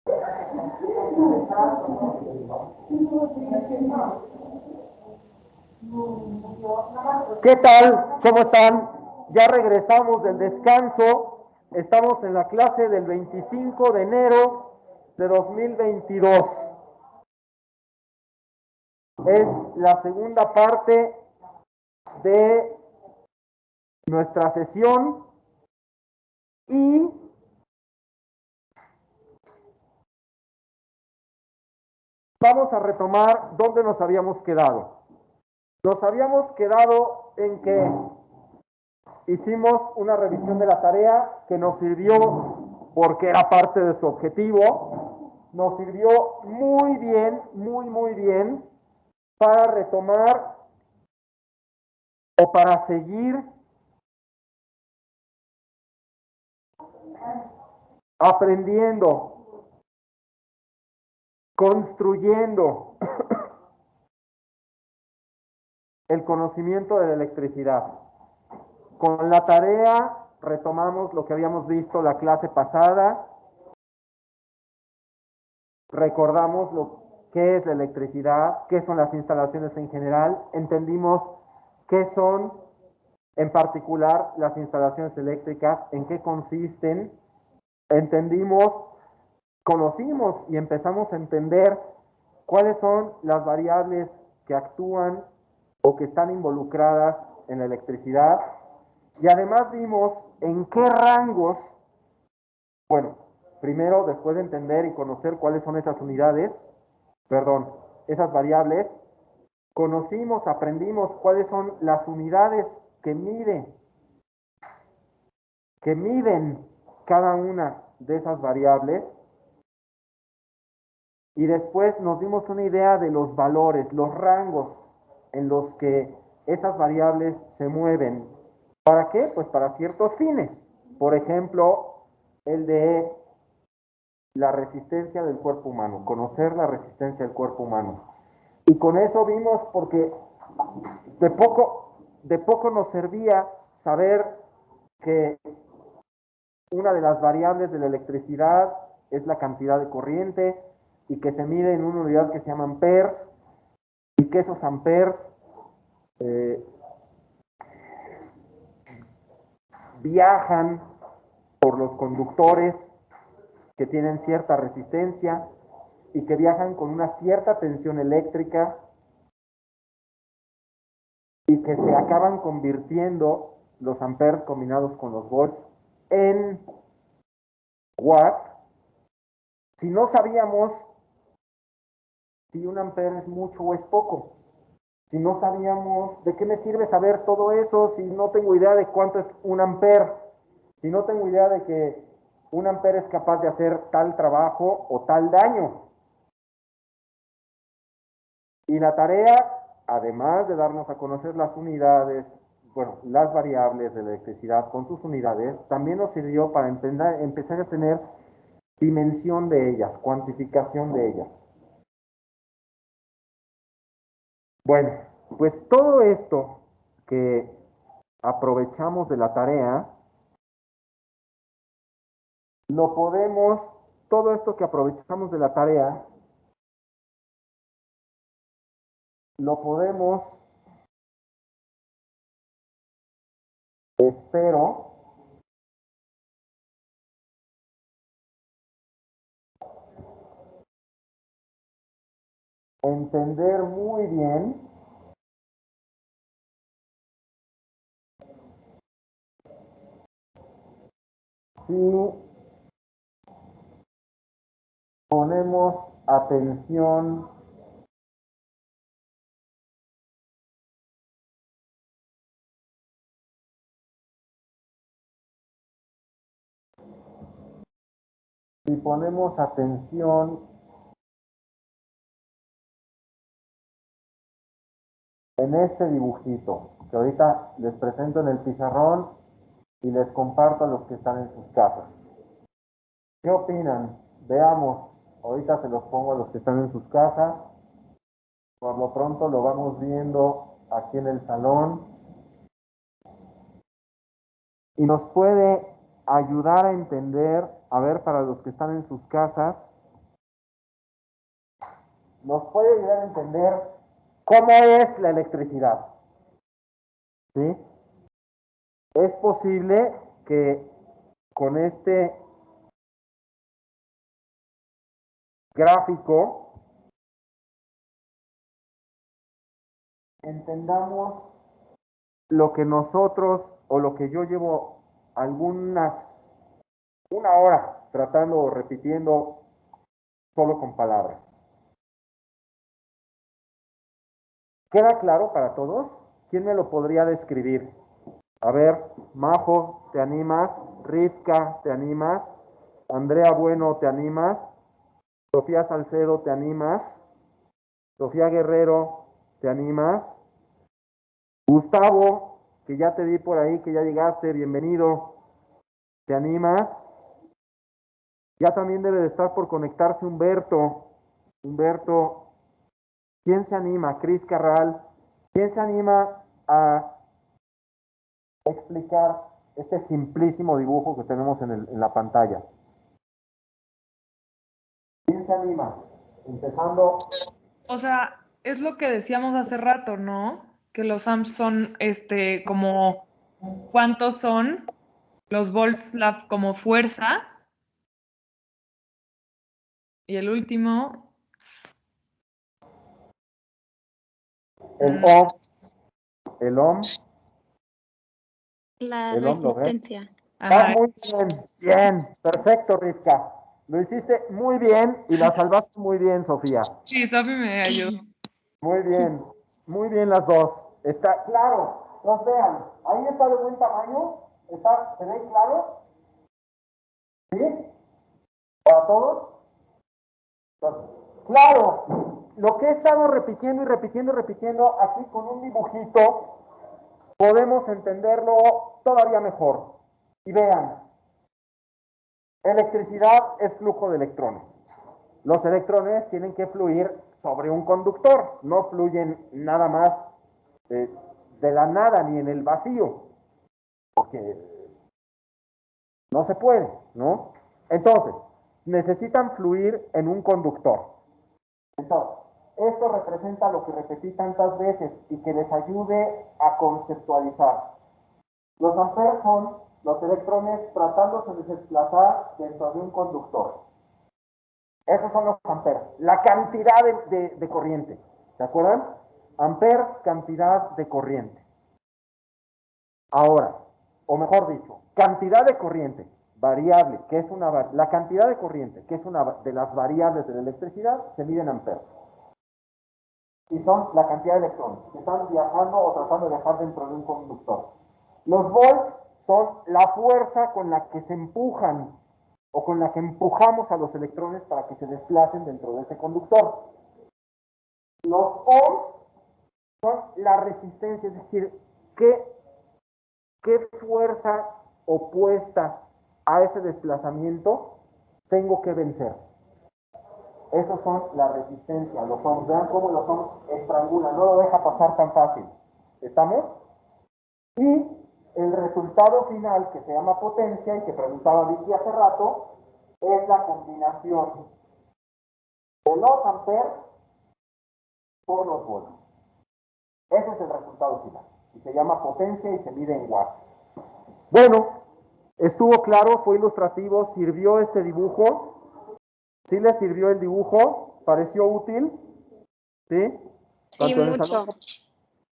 ¿Qué tal? ¿Cómo están? Ya regresamos del descanso. Estamos en la clase del 25 de enero de 2022. Es la segunda parte de nuestra sesión y vamos a retomar dónde nos habíamos quedado. Nos habíamos quedado en que hicimos una revisión de la tarea que nos sirvió porque era parte de su objetivo. Nos sirvió muy bien, muy bien para retomar o para seguir aprendiendo, construyendo el conocimiento de la electricidad. Con la tarea retomamos lo que habíamos visto la clase pasada, recordamos qué es la electricidad, qué son las instalaciones en general, entendimos qué son en particular las instalaciones eléctricas, en qué consisten, entendimos, conocimos y empezamos a entender cuáles son las variables que actúan o que están involucradas en la electricidad. Y además vimos en qué rangos, bueno, primero después de entender y conocer cuáles son esas unidades, esas variables, conocimos, aprendimos cuáles son las unidades que miden cada una de esas variables. Y después nos dimos una idea de los valores, los rangos en los que esas variables se mueven. ¿Para qué? Pues para ciertos fines. Por ejemplo, el de la resistencia del cuerpo humano, conocer la resistencia del cuerpo humano. Y con eso vimos, porque de poco nos servía saber que una de las variables de la electricidad es la cantidad de corriente y que se mide en una unidad que se llama amperes y que esos amperes viajan por los conductores que tienen cierta resistencia y que viajan con una cierta tensión eléctrica y que se acaban convirtiendo los amperes combinados con los volts en watts. Si no sabíamos si un ampere es mucho o es poco, si no sabíamos de qué me sirve saber todo eso, si no tengo idea de cuánto es un ampere, si no tengo idea de que un ampere es capaz de hacer tal trabajo o tal daño. Y la tarea, además de darnos a conocer las unidades, bueno, las variables de la electricidad con sus unidades, también nos sirvió para empezar a tener dimensión de ellas, cuantificación de ellas. Bueno, pues todo esto que aprovechamos de la tarea, todo esto que aprovechamos de la tarea, lo podemos, espero, entender muy bien si ponemos atención en este dibujito que ahorita les presento en el pizarrón y les comparto a los que están en sus casas. ¿Qué opinan? Veamos, ahorita se los pongo a los que están en sus casas. Por lo pronto lo vamos viendo aquí en el salón y nos puede ayudar a entender, a ver, para los que están en sus casas, nos puede ayudar a entender cómo es la electricidad. ¿Sí? Es posible que con este gráfico entendamos lo que nosotros o lo que yo llevo una hora tratando o repitiendo solo con palabras. ¿Queda claro para todos? ¿Quién me lo podría describir? A ver, Majo, ¿te animas? Rivka, ¿te animas? Andrea Bueno, ¿te animas? Sofía Salcedo, ¿te animas? Sofía Guerrero, ¿te animas? Gustavo, que ya te vi por ahí, que ya llegaste, bienvenido. ¿Te animas? Ya también debe de estar por conectarse Humberto. Humberto, ¿quién se anima? Cris Carral, ¿quién se anima a explicar este simplísimo dibujo que tenemos en la pantalla? ¿Quién se anima? Empezando. O sea, es lo que decíamos hace rato, ¿no? Que los amps son, como, ¿cuántos son? Los volts como fuerza. Y el último, El ohm, el ohm, La el ohm, ¿lo ves? resistencia. Ah, ajá, muy bien, bien, perfecto, Rivka. Lo hiciste muy bien y la salvaste muy bien, Sofía. sí, Sofi me ayudó. Muy bien las dos. Está claro, nos vean, ahí está de buen tamaño, ¿se ve claro? ¿Sí? ¿Para todos? Entonces, claro, lo que he estado repitiendo y repitiendo y repitiendo aquí con un dibujito, podemos entenderlo todavía mejor. Y vean, electricidad es flujo de electrones. Los electrones tienen que fluir sobre un conductor, no fluyen nada más de la nada ni en el vacío, porque no se puede, ¿no? Entonces, necesitan fluir en un conductor. Entonces, esto representa lo que repetí tantas veces y que les ayude a conceptualizar. Los amperes son los electrones tratándose de desplazar dentro de un conductor. Esos son los amperes, la cantidad de corriente. ¿Se acuerdan? Amperes, cantidad de corriente. Ahora, o mejor dicho, cantidad de corriente variable, que es la cantidad de corriente, que es una de las variables de la electricidad, se mide en amperes. Y son la cantidad de electrones que están viajando o tratando de viajar dentro de un conductor. Los volts son la fuerza con la que se empujan o con la que empujamos a los electrones para que se desplacen dentro de ese conductor. Los ohms son la resistencia, es decir, qué fuerza opuesta a ese desplazamiento tengo que vencer. Esos son la resistencia, los ohms. Vean cómo los ohms estrangulan, no lo deja pasar tan fácil. ¿Estamos? Y el resultado final, que se llama potencia, y que preguntaba Vicky hace rato, es la combinación de los amperes por los volts. Ese es el resultado final. Y se llama potencia y se mide en watts. Bueno, estuvo claro, fue ilustrativo, sirvió este dibujo. ¿Sí le sirvió el dibujo? ¿Pareció útil? ¿Sí? Sí, Tanto en el mucho. salón.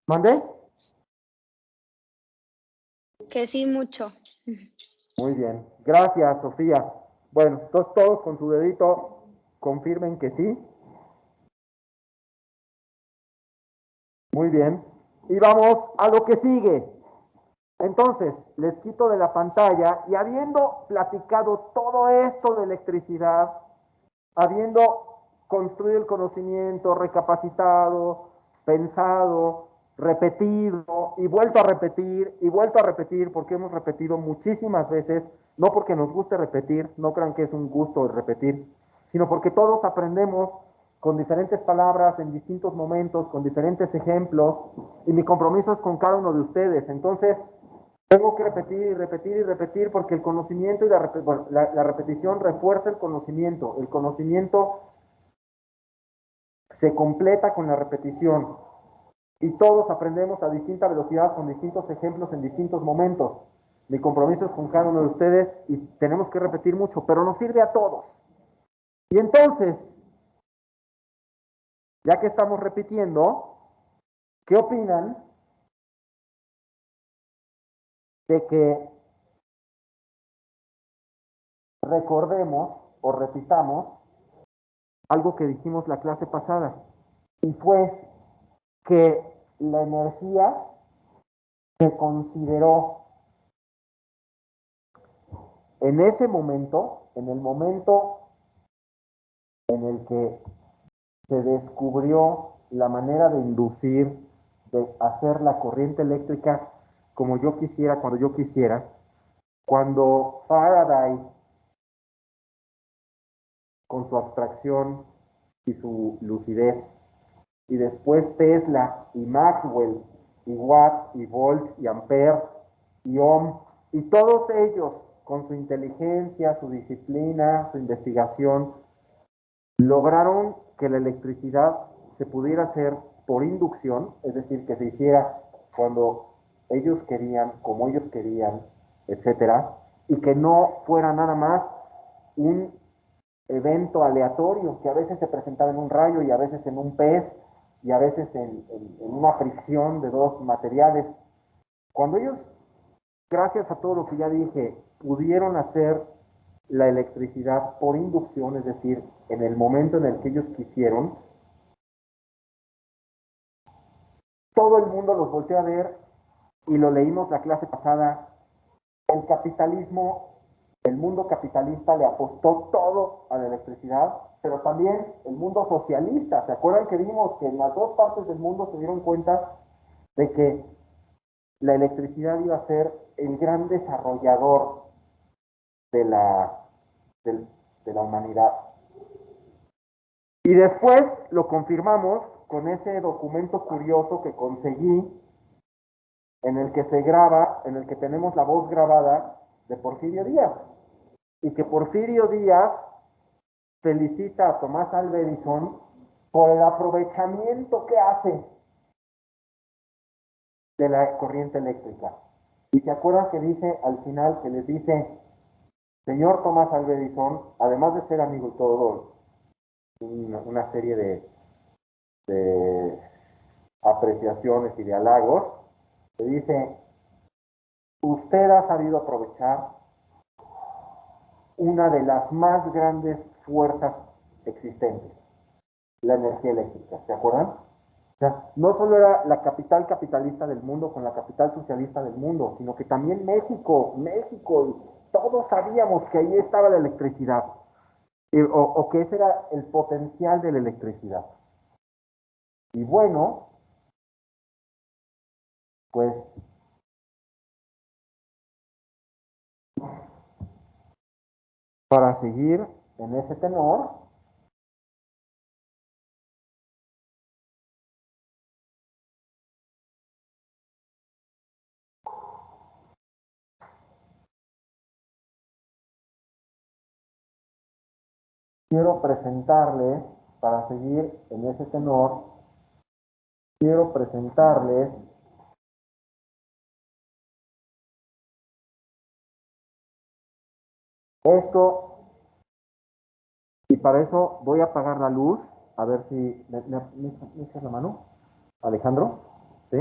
¿Mandé? Que sí, mucho. Muy bien. Gracias, Sofía. Bueno, entonces todos con su dedito confirmen que sí. Muy bien. Y vamos a lo que sigue. Entonces, les quito de la pantalla y habiendo platicado todo esto de electricidad, habiendo construido el conocimiento, recapacitado, pensado, repetido y vuelto a repetir, porque hemos repetido muchísimas veces, no porque nos guste repetir, no crean que es un gusto repetir, sino porque todos aprendemos con diferentes palabras, en distintos momentos, con diferentes ejemplos, y mi compromiso es con cada uno de ustedes. Entonces, tengo que repetir y repetir y repetir porque el conocimiento y la repetición refuerza el conocimiento. El conocimiento se completa con la repetición. Y todos aprendemos a distinta velocidad con distintos ejemplos en distintos momentos. Mi compromiso es con cada uno de ustedes y tenemos que repetir mucho, pero nos sirve a todos. Y entonces, ya que estamos repitiendo, ¿qué opinan de que recordemos o repitamos algo que dijimos la clase pasada? Y fue que la energía se consideró en ese momento, en el momento en el que se descubrió la manera de inducir, de hacer la corriente eléctrica como yo quisiera, cuando Faraday, con su abstracción y su lucidez, y después Tesla y Maxwell y Watt y Volt y Ampere y Ohm, y todos ellos con su inteligencia, su disciplina, su investigación, lograron que la electricidad se pudiera hacer por inducción, es decir, que se hiciera cuando ellos querían, como ellos querían, etcétera, y que no fuera nada más un evento aleatorio que a veces se presentaba en un rayo y a veces en un pez y a veces en una fricción de dos materiales. Cuando ellos, gracias a todo lo que ya dije, pudieron hacer la electricidad por inducción, es decir, en el momento en el que ellos quisieron, todo el mundo los volteó a ver y lo leímos la clase pasada. El capitalismo, el mundo capitalista le apostó todo a la electricidad, pero también el mundo socialista. ¿Se acuerdan que vimos que en las dos partes del mundo se dieron cuenta de que la electricidad iba a ser el gran desarrollador de de la humanidad? Y después lo confirmamos con ese documento curioso que conseguí, en el que se graba, en el que tenemos la voz grabada de Porfirio Díaz. Y que Porfirio Díaz felicita a Tomás Alva Edison por el aprovechamiento que hace de la corriente eléctrica. Y se acuerdan que dice al final, que les dice, señor Tomás Alva Edison, además de ser amigo y todo, una serie de apreciaciones y de halagos, le dice, usted ha sabido aprovechar una de las más grandes fuerzas existentes, la energía eléctrica, ¿se acuerdan? O sea, no solo era la capital capitalista del mundo con la capital socialista del mundo, sino que también México, todos sabíamos que ahí estaba la electricidad, o que ese era el potencial de la electricidad. Y bueno, pues para seguir en ese tenor, quiero presentarles, para seguir en ese tenor, quiero presentarles esto, y para eso voy a apagar la luz, a ver si me echas la mano, Alejandro, ¿sí?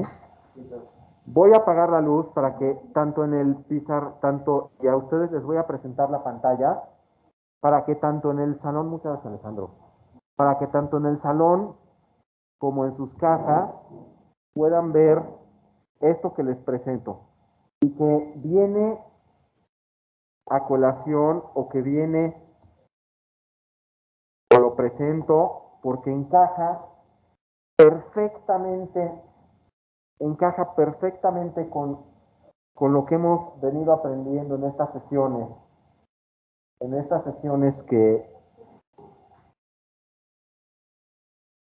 Voy a apagar la luz para que tanto en el tanto, y a ustedes les voy a presentar la pantalla, para que tanto en el salón, muchas gracias Alejandro, para que tanto en el salón como en sus casas puedan ver esto que les presento, y que viene a colación, o que viene, o lo presento, porque perfectamente, encaja perfectamente con lo que hemos venido aprendiendo en estas sesiones que,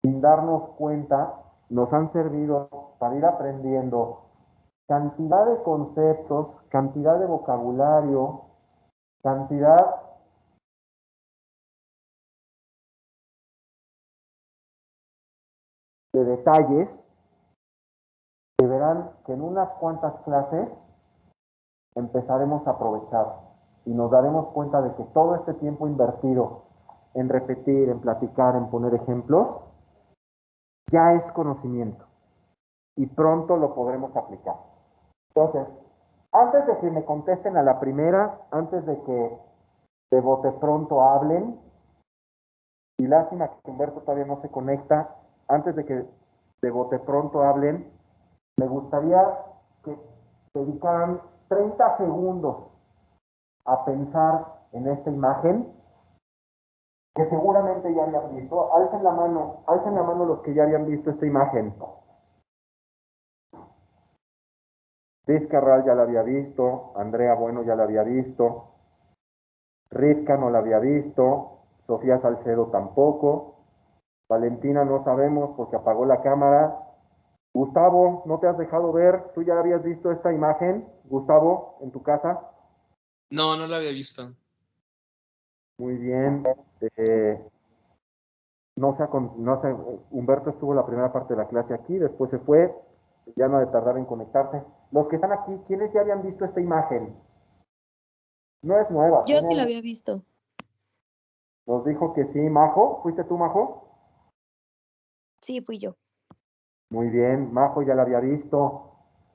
sin darnos cuenta, nos han servido para ir aprendiendo cantidad de conceptos, cantidad de vocabulario, cantidad de detalles que verán que en unas cuantas clases empezaremos a aprovechar y nos daremos cuenta de que todo este tiempo invertido en repetir, en platicar, en poner ejemplos, ya es conocimiento y pronto lo podremos aplicar. Entonces, antes de que me contesten a la primera, antes de que de bote pronto hablen, y lástima que Humberto todavía no se conecta, antes de que de bote pronto hablen, me gustaría que dedicaran 30 segundos a pensar en esta imagen que seguramente ya habían visto. Alcen la mano los que ya habían visto esta imagen. Liz Carral ya la había visto, Andrea Bueno ya la había visto, Rivka no la había visto, Sofía Salcedo tampoco, Valentina no sabemos porque apagó la cámara. Gustavo, ¿no te has dejado ver? ¿Tú ya habías visto esta imagen, Gustavo, en tu casa? No, no la había visto. Muy bien. No sé, Humberto estuvo la primera parte de la clase aquí, después se fue, ya no ha de tardar en conectarse. Los que están aquí, ¿quiénes ya habían visto esta imagen? No es nueva. Yo sí la había visto. Nos dijo que sí, Majo. ¿Fuiste tú, Majo? Sí, fui yo. Muy bien, Majo ya la había visto.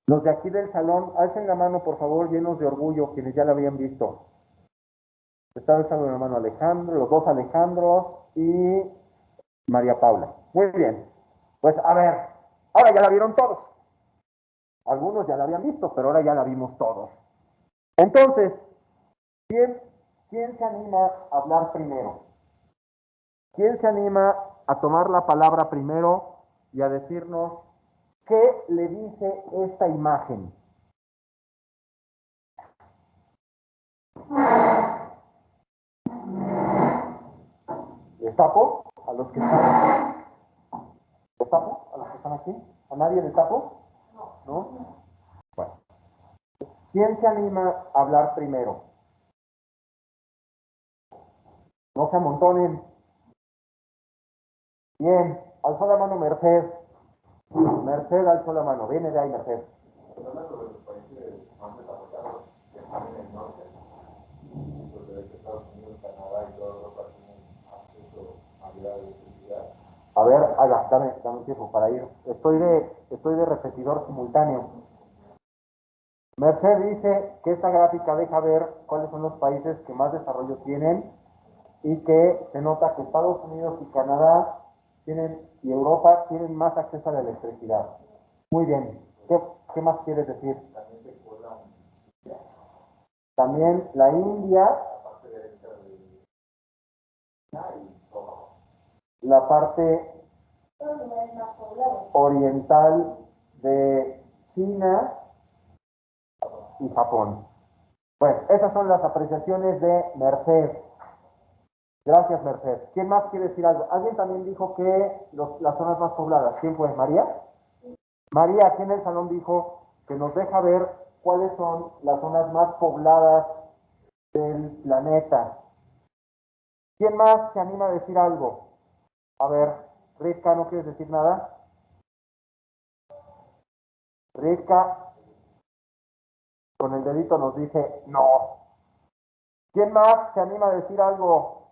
Los de aquí del salón, alcen la mano, por favor, llenos de orgullo, quienes ya la habían visto. Está alzando la mano Alejandro, los dos Alejandros y María Paula. Muy bien. Pues a ver, ahora ya la vieron todos. Algunos ya la habían visto, pero ahora ya la vimos todos. Entonces, ¿quién se anima a hablar primero? ¿Quién se anima a tomar la palabra primero y a decirnos qué le dice esta imagen? ¿Les tapo a los que están? ¿Les tapo a los que están aquí? ¿A nadie les tapo? ¿No? Bueno. ¿Quién se anima a hablar primero? No se amontonen. Bien, alzó la mano Merced. Merced alzó la mano. Viene de ahí, Merced. Habla sobre los países más desarrollados que están en el norte. Pues de que Estados Unidos, Canadá y toda Europa tienen acceso a la electricidad. A ver, dame tiempo para ir. Estoy de repetidor simultáneo. Merced dice que esta gráfica deja ver cuáles son los países que más desarrollo tienen y que se nota que Estados Unidos y Canadá y Europa tienen más acceso a la electricidad. Muy bien. ¿Qué más quieres decir? También la India, la parte oriental de China y Japón. Bueno, esas son las apreciaciones de Merced. Gracias, Merced. ¿Quién más quiere decir algo? Alguien también dijo que las zonas más pobladas. ¿Quién fue? ¿María? María, aquí en el salón dijo que nos deja ver cuáles son las zonas más pobladas del planeta. ¿Quién más se anima a decir algo? A ver, Rivka, ¿no quieres decir nada? Rivka, con el dedito nos dice no. ¿Quién más se anima a decir algo?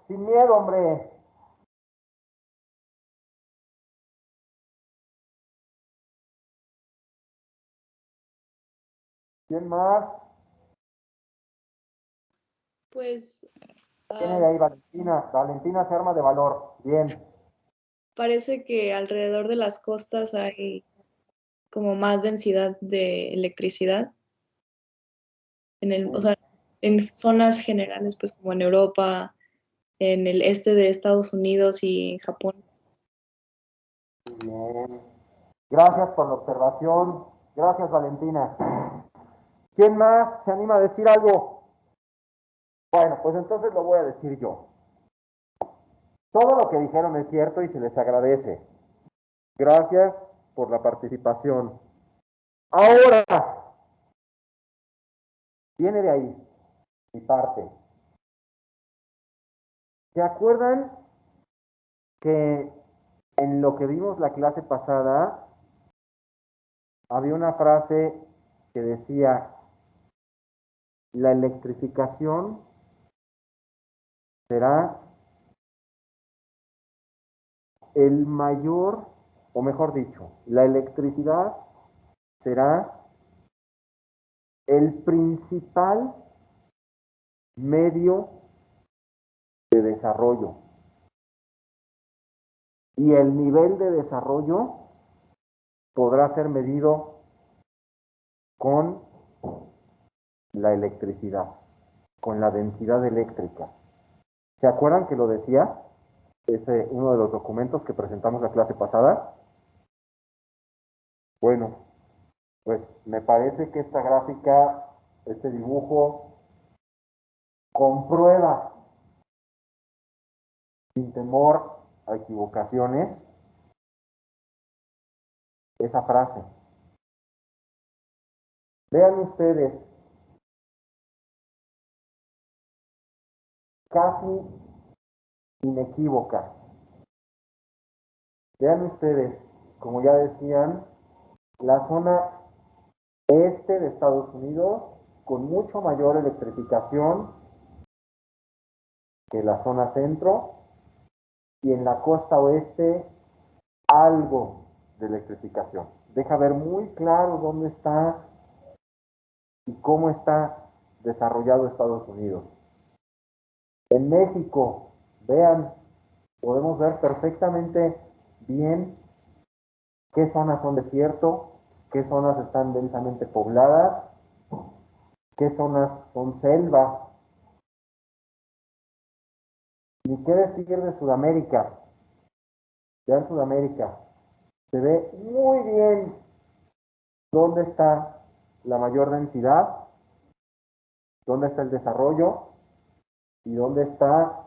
Sin miedo, hombre. ¿Quién más? Pues Viene de ahí Valentina. Valentina se arma de valor. Bien. parece que alrededor de las costas hay como más densidad de electricidad o sea, en zonas generales, pues como en Europa, en el este de Estados Unidos y en Japón. Bien. Gracias por la observación. Gracias, Valentina. ¿Quién más se anima a decir algo? Bueno, pues entonces lo voy a decir yo. Todo lo que dijeron es cierto y se les agradece. Gracias por la participación. Ahora, viene de ahí mi parte. ¿Se acuerdan que en lo que vimos la clase pasada, había una frase que decía, la electrificación será el mayor, o mejor dicho, la electricidad será el principal medio de desarrollo. Y el nivel de desarrollo podrá ser medido con la electricidad, con la densidad eléctrica. ¿Se acuerdan que lo decía? Es uno de los documentos que presentamos la clase pasada. Bueno, pues me parece que esta gráfica, este dibujo, comprueba, sin temor a equivocaciones, esa frase. Vean ustedes, casi inequívoca. Vean ustedes, como ya decían, la zona este de Estados Unidos con mucho mayor electrificación que la zona centro, y en la costa oeste algo de electrificación. Deja ver muy claro dónde está y cómo está desarrollado Estados Unidos. En México, vean, podemos ver perfectamente bien qué zonas son desierto, qué zonas están densamente pobladas, qué zonas son selva. Ni qué decir de Sudamérica. Vean Sudamérica. Se ve muy bien dónde está la mayor densidad, dónde está el desarrollo y dónde está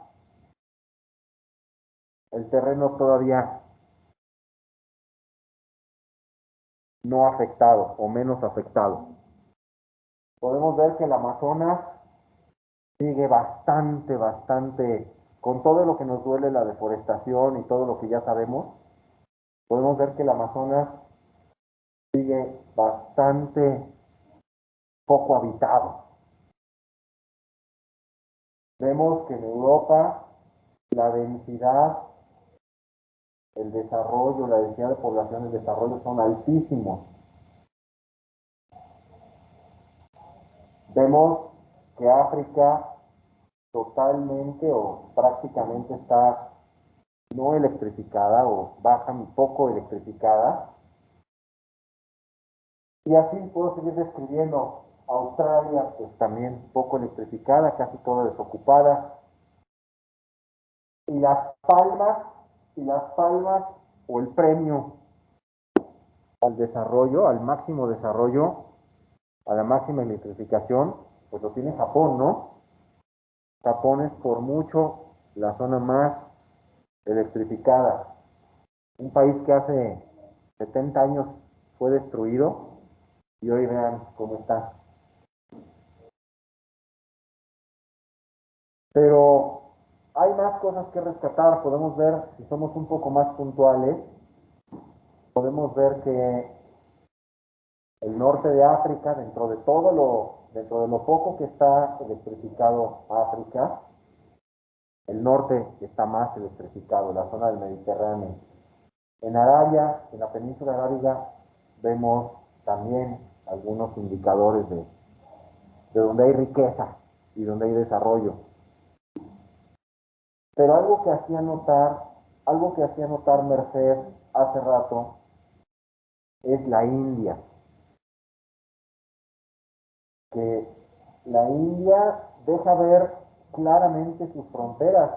el terreno todavía no afectado o menos afectado. Podemos ver que el Amazonas sigue bastante, con todo lo que nos duele la deforestación y todo lo que ya sabemos, podemos ver que el Amazonas sigue bastante poco habitado. Vemos que en Europa la densidad, el desarrollo, la densidad de población y el desarrollo son altísimos. Vemos que África totalmente o prácticamente está no electrificada o baja un poco electrificada. Y así puedo seguir describiendo. Australia, pues también poco electrificada, casi toda desocupada. Y las palmas o el premio al desarrollo, al máximo desarrollo, a la máxima electrificación, pues lo tiene Japón, ¿no? Japón es por mucho la zona más electrificada. Un país que hace 70 años fue destruido y hoy vean cómo está. Pero hay más cosas que rescatar. Podemos ver, si somos un poco más puntuales, podemos ver que el norte de África, dentro de lo poco que está electrificado África, el norte está más electrificado, la zona del Mediterráneo. En Arabia, en la península arábiga, vemos también algunos indicadores de donde hay riqueza y donde hay desarrollo. Pero algo que hacía notar Merced hace rato es la India. Que la India deja ver claramente sus fronteras.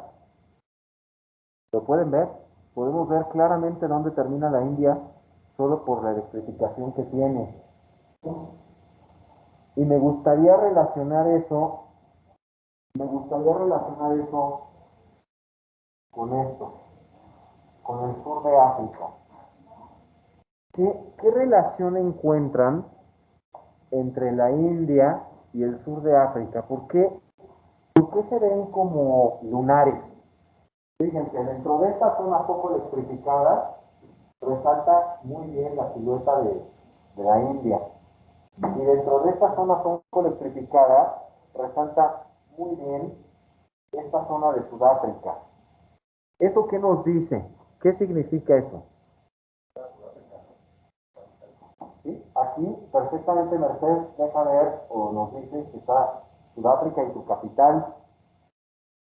¿Lo pueden ver? Podemos ver claramente dónde termina la India solo por la electrificación que tiene. Y me gustaría relacionar eso con esto, con el sur de África. ¿Qué relación encuentran entre la India y el sur de África? ¿Por qué se ven como lunares? Fíjense, dentro de esta zona poco electrificada, resalta muy bien la silueta de la India. Y dentro de esta zona poco electrificada, resalta muy bien esta zona de Sudáfrica. ¿Eso qué nos dice? ¿Qué significa eso? ¿Sí? Aquí perfectamente Mercedes deja ver o nos dice que está Sudáfrica y su capital.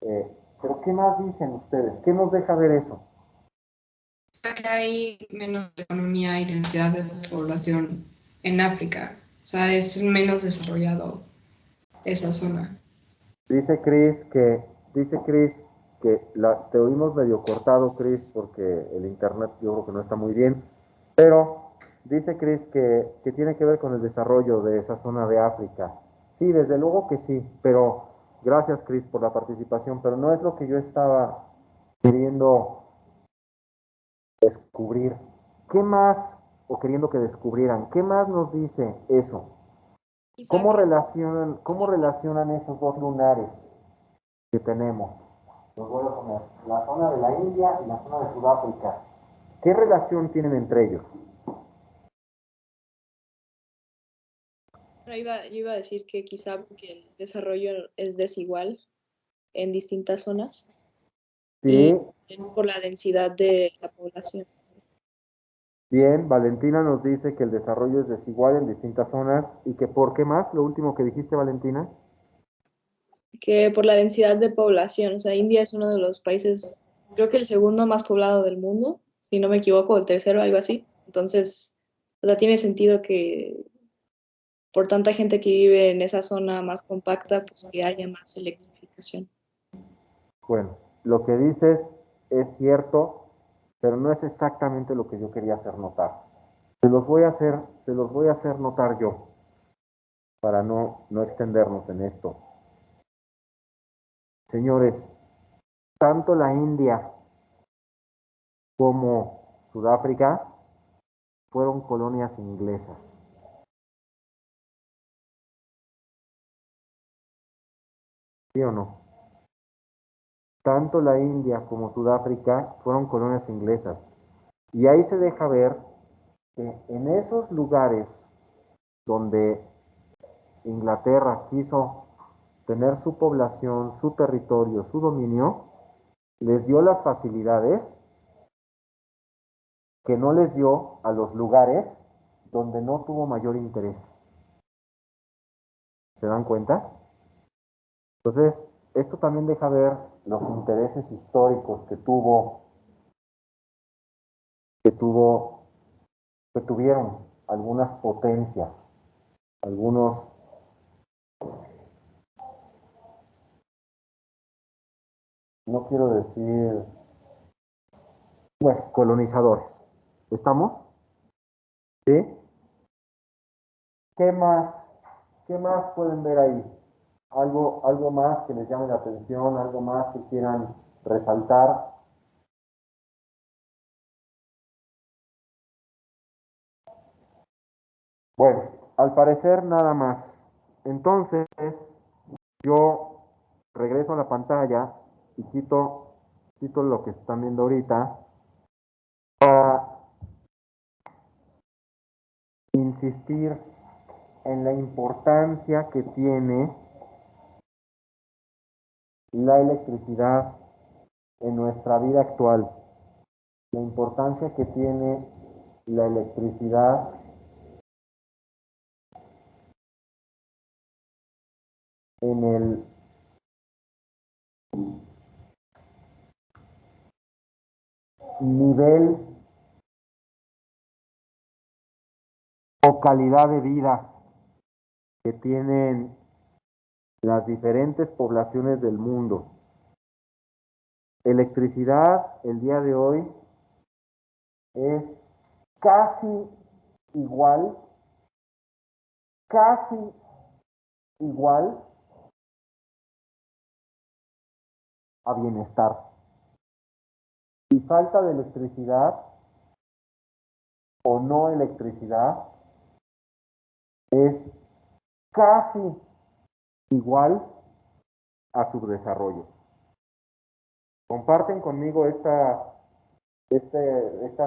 Pero ¿qué más dicen ustedes? ¿Qué nos deja ver eso? Sea que hay menos economía y densidad de población en África. O sea, es menos desarrollado esa zona. Dice Chris que te oímos medio cortado, Chris, porque el internet yo creo que no está muy bien, pero dice Chris que tiene que ver con el desarrollo de esa zona de África. Sí, desde luego que sí, pero gracias, Chris, por la participación, pero no es lo que yo estaba queriendo descubrir. ¿Qué más, o queriendo que descubrieran, qué más nos dice eso? Quizá ¿Cómo relacionan esos dos lunares que tenemos? Los voy a poner, la zona de la India y la zona de Sudáfrica. ¿Qué relación tienen entre ellos? yo iba a decir que quizá porque el desarrollo es desigual en distintas zonas y Sí, por la densidad de la población. bien, Valentina nos dice que el desarrollo es desigual en distintas zonas y que ¿por qué más? Lo último que dijiste, Valentina. Que por la densidad de población, o sea, India es uno de los países, creo que el segundo más poblado del mundo, si no me equivoco, el tercero, algo así. Entonces, o sea, tiene sentido que por tanta gente que vive en esa zona más compacta, pues que haya más electrificación. Bueno, lo que dices es cierto, pero no es exactamente lo que yo quería hacer notar. Se los voy a hacer notar yo, para no extendernos en esto. Señores, tanto la India como Sudáfrica fueron colonias inglesas. ¿Sí o no? Tanto la India como Sudáfrica fueron colonias inglesas. Y ahí se deja ver que en esos lugares donde Inglaterra quiso tener su población, su territorio, su dominio, les dio las facilidades que no les dio a los lugares donde no tuvo mayor interés. ¿Se dan cuenta? Entonces, esto también deja ver los intereses históricos que tuvo, que tuvieron algunas potencias, algunos, no quiero decir, bueno, colonizadores. ¿Estamos? ¿Sí? ¿Qué más? ¿Qué más pueden ver ahí? Algo más que les llame la atención, algo más que quieran resaltar. Bueno, al parecer nada más. Entonces, yo regreso a la pantalla y quito lo que están viendo ahorita para insistir en la importancia que tiene la electricidad en nuestra vida actual, la importancia que tiene la electricidad en el nivel o calidad de vida que tienen las diferentes poblaciones del mundo. Electricidad el día de hoy es casi igual, casi igual a bienestar. Y falta de electricidad o no electricidad es casi igual a subdesarrollo. ¿Comparten conmigo esta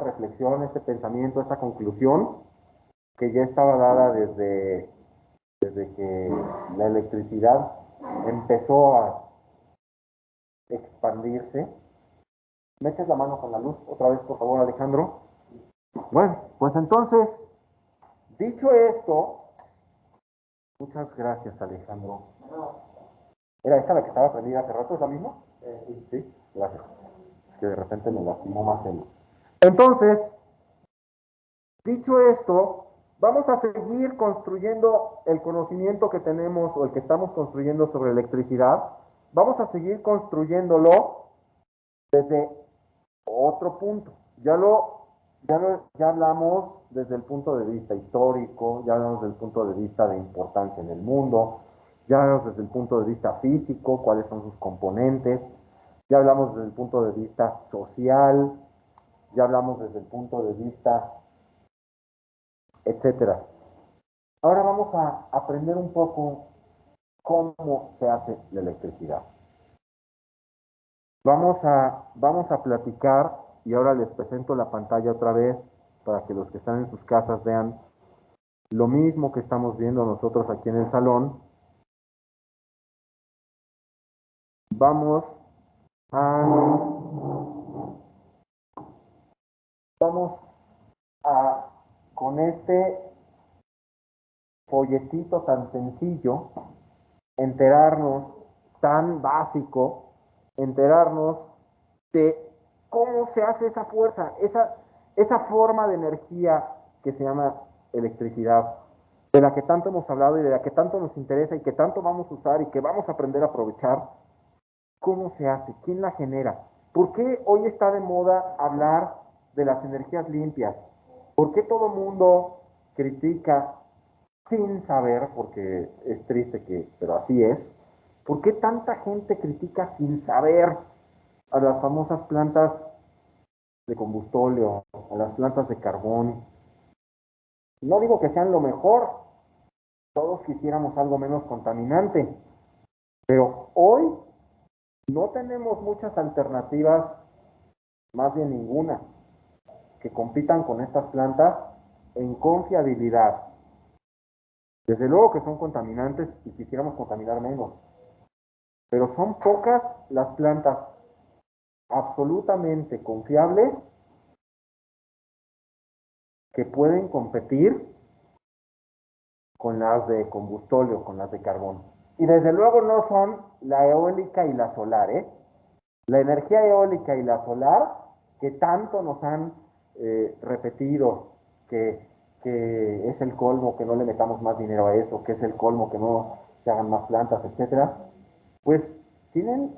reflexión, este pensamiento, esta conclusión que ya estaba dada desde que la electricidad empezó a expandirse? ¿Metes la mano con la luz otra vez, por favor, Alejandro? Bueno, pues entonces, dicho esto, muchas gracias, Alejandro. ¿Era esta la que estaba prendida hace rato? ¿Es la misma? Sí, gracias. Es que de repente me lastimó más el... Entonces, dicho esto, vamos a seguir construyendo el conocimiento que tenemos o el que estamos construyendo sobre electricidad. Vamos a seguir construyéndolo desde otro punto. Ya hablamos desde el punto de vista histórico, ya hablamos desde el punto de vista de importancia en el mundo, ya hablamos desde el punto de vista físico, cuáles son sus componentes, ya hablamos desde el punto de vista social, ya hablamos desde el punto de vista, etcétera. Ahora vamos a aprender un poco cómo se hace la electricidad. Vamos a platicar, y ahora les presento la pantalla otra vez para que los que están en sus casas vean lo mismo que estamos viendo nosotros aquí en el salón. Vamos a, vamos a, con este folletito tan sencillo, enterarnos, tan básico, enterarnos de cómo se hace esa fuerza, esa forma de energía que se llama electricidad, de la que tanto hemos hablado y de la que tanto nos interesa y que tanto vamos a usar y que vamos a aprender a aprovechar. ¿Cómo se hace? ¿Quién la genera? ¿Por qué hoy está de moda hablar de las energías limpias? ¿Por qué todo mundo critica sin saber, porque es triste pero así es? ¿Por qué tanta gente critica sin saber a las famosas plantas de combustóleo, a las plantas de carbón? No digo que sean lo mejor, todos quisiéramos algo menos contaminante, pero hoy no tenemos muchas alternativas, más bien ninguna, que compitan con estas plantas en confiabilidad. Desde luego que son contaminantes y quisiéramos contaminar menos, pero son pocas las plantas absolutamente confiables que pueden competir con las de combustóleo, con las de carbón. Y desde luego no son la eólica y la solar, ¿eh? La energía eólica y la solar que tanto nos han repetido que es el colmo que no le metamos más dinero a eso, que es el colmo que no se hagan más plantas, etcétera, pues tienen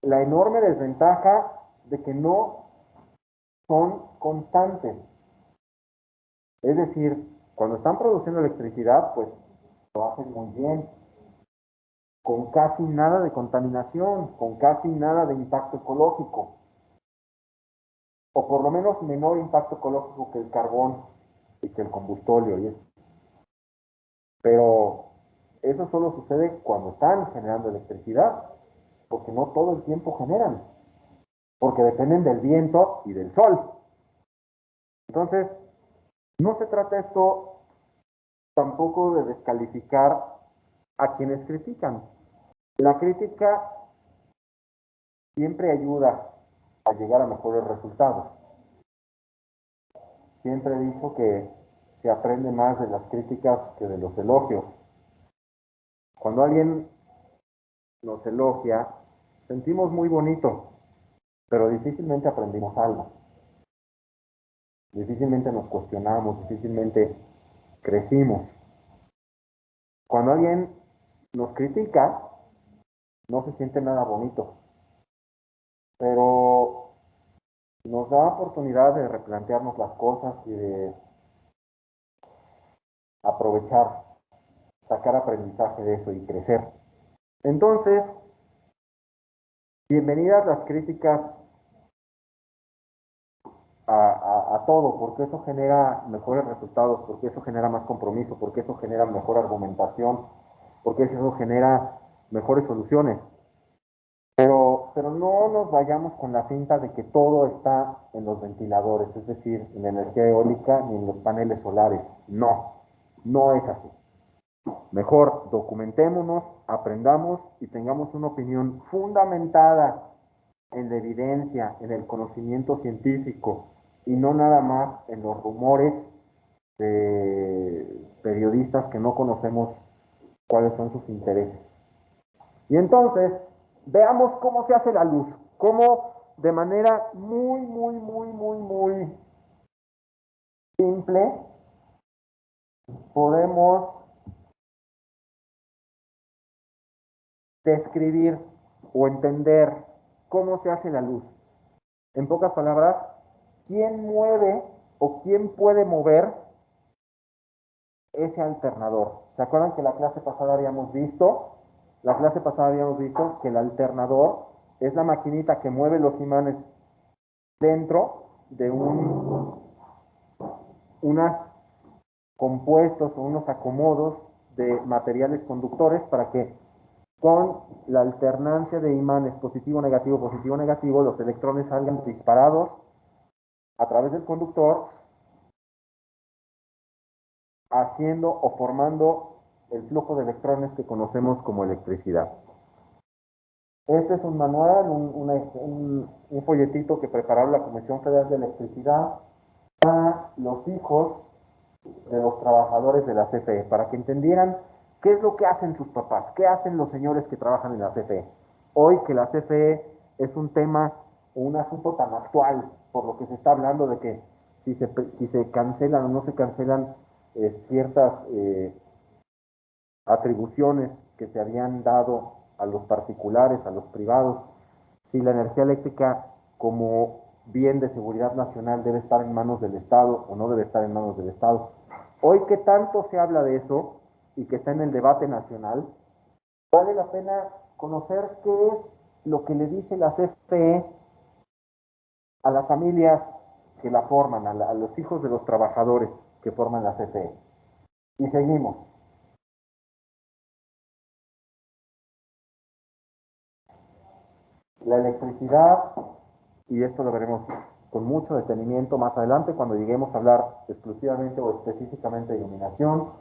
la enorme desventaja de que no son constantes. Es decir, cuando están produciendo electricidad, pues lo hacen muy bien, con casi nada de contaminación, con casi nada de impacto ecológico, o por lo menos menor impacto ecológico que el carbón y que el combustóleo y eso. Pero eso solo sucede cuando están generando electricidad, porque no todo el tiempo generan, porque dependen del viento y del sol. Entonces, no se trata esto tampoco de descalificar a quienes critican. La crítica siempre ayuda a llegar a mejores resultados. Siempre he dicho que se aprende más de las críticas que de los elogios. Cuando alguien nos elogia, sentimos muy bonito, pero difícilmente aprendimos algo. Difícilmente nos cuestionamos, difícilmente crecimos. Cuando alguien nos critica, no se siente nada bonito, pero nos da oportunidad de replantearnos las cosas y de aprovechar, sacar aprendizaje de eso y crecer. Entonces, bienvenidas las críticas a todo, porque eso genera mejores resultados, porque eso genera más compromiso, porque eso genera mejor argumentación, porque eso genera mejores soluciones. Pero pero no nos vayamos con la finta de que todo está en los ventiladores, es decir, en la energía eólica ni en los paneles solares. No, no es así. Mejor documentémonos, aprendamos y tengamos una opinión fundamentada en la evidencia, en el conocimiento científico y no nada más en los rumores de periodistas que no conocemos cuáles son sus intereses. Y entonces, veamos cómo se hace la luz, cómo de manera muy simple podemos describir o entender cómo se hace la luz. En pocas palabras, ¿quién mueve o quién puede mover ese alternador? ¿Se acuerdan que la clase pasada habíamos visto? La clase pasada habíamos visto que el alternador es la maquinita que mueve los imanes dentro de unos compuestos o unos acomodos de materiales conductores para que con la alternancia de imanes positivo, negativo, los electrones salgan disparados a través del conductor, haciendo o formando el flujo de electrones que conocemos como electricidad. Este es un manual, un folletito que preparó la Comisión Federal de Electricidad para los hijos de los trabajadores de la CFE, para que entendieran qué es lo que hacen sus papás, qué hacen los señores que trabajan en la CFE. Hoy que la CFE es un tema o un asunto tan actual, por lo que se está hablando de que si se cancelan o no se cancelan ciertas atribuciones que se habían dado a los particulares, a los privados, si la energía eléctrica como bien de seguridad nacional debe estar en manos del Estado o no debe estar en manos del Estado. Hoy que tanto se habla de eso y que está en el debate nacional, vale la pena conocer qué es lo que le dice la CFE a las familias que la forman, a los hijos de los trabajadores que forman la CFE. Y seguimos. La electricidad, y esto lo veremos con mucho detenimiento más adelante cuando lleguemos a hablar exclusivamente o específicamente de iluminación.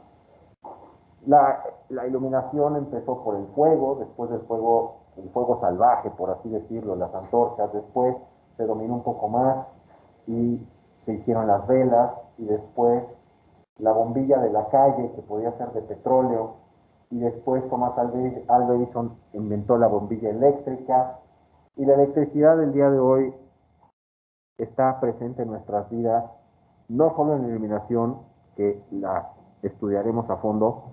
La iluminación empezó por el fuego, después del fuego, el fuego salvaje, por así decirlo, las antorchas, después se dominó un poco más y se hicieron las velas, y después la bombilla de la calle, que podía ser de petróleo, y después Thomas Alva Edison inventó la bombilla eléctrica, y la electricidad del día de hoy está presente en nuestras vidas, no solo en la iluminación, que la estudiaremos a fondo,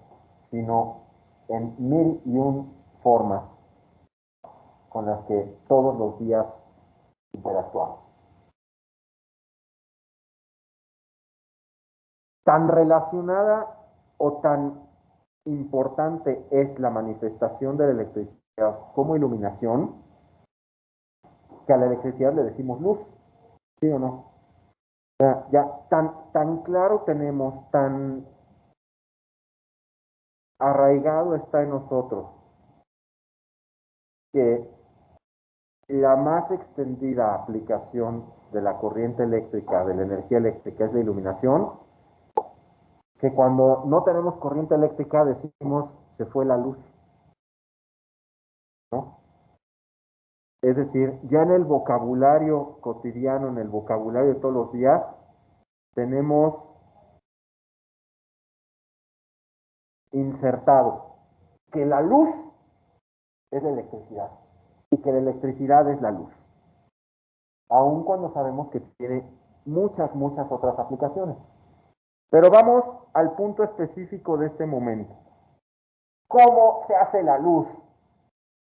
sino en 1001 formas con las que todos los días interactuamos. Tan relacionada o tan importante es la manifestación de la electricidad como iluminación, que a la electricidad le decimos luz, ¿sí o no? Ya tan claro tenemos, tan arraigado está en nosotros, que la más extendida aplicación de la corriente eléctrica, de la energía eléctrica, es la iluminación, que cuando no tenemos corriente eléctrica decimos se fue la luz, ¿no? Es decir, ya en el vocabulario cotidiano, en el vocabulario de todos los días, tenemos insertado que la luz es la electricidad y que la electricidad es la luz, aun cuando sabemos que tiene muchas otras aplicaciones. Pero vamos al punto específico de este momento. ¿Cómo se hace la luz?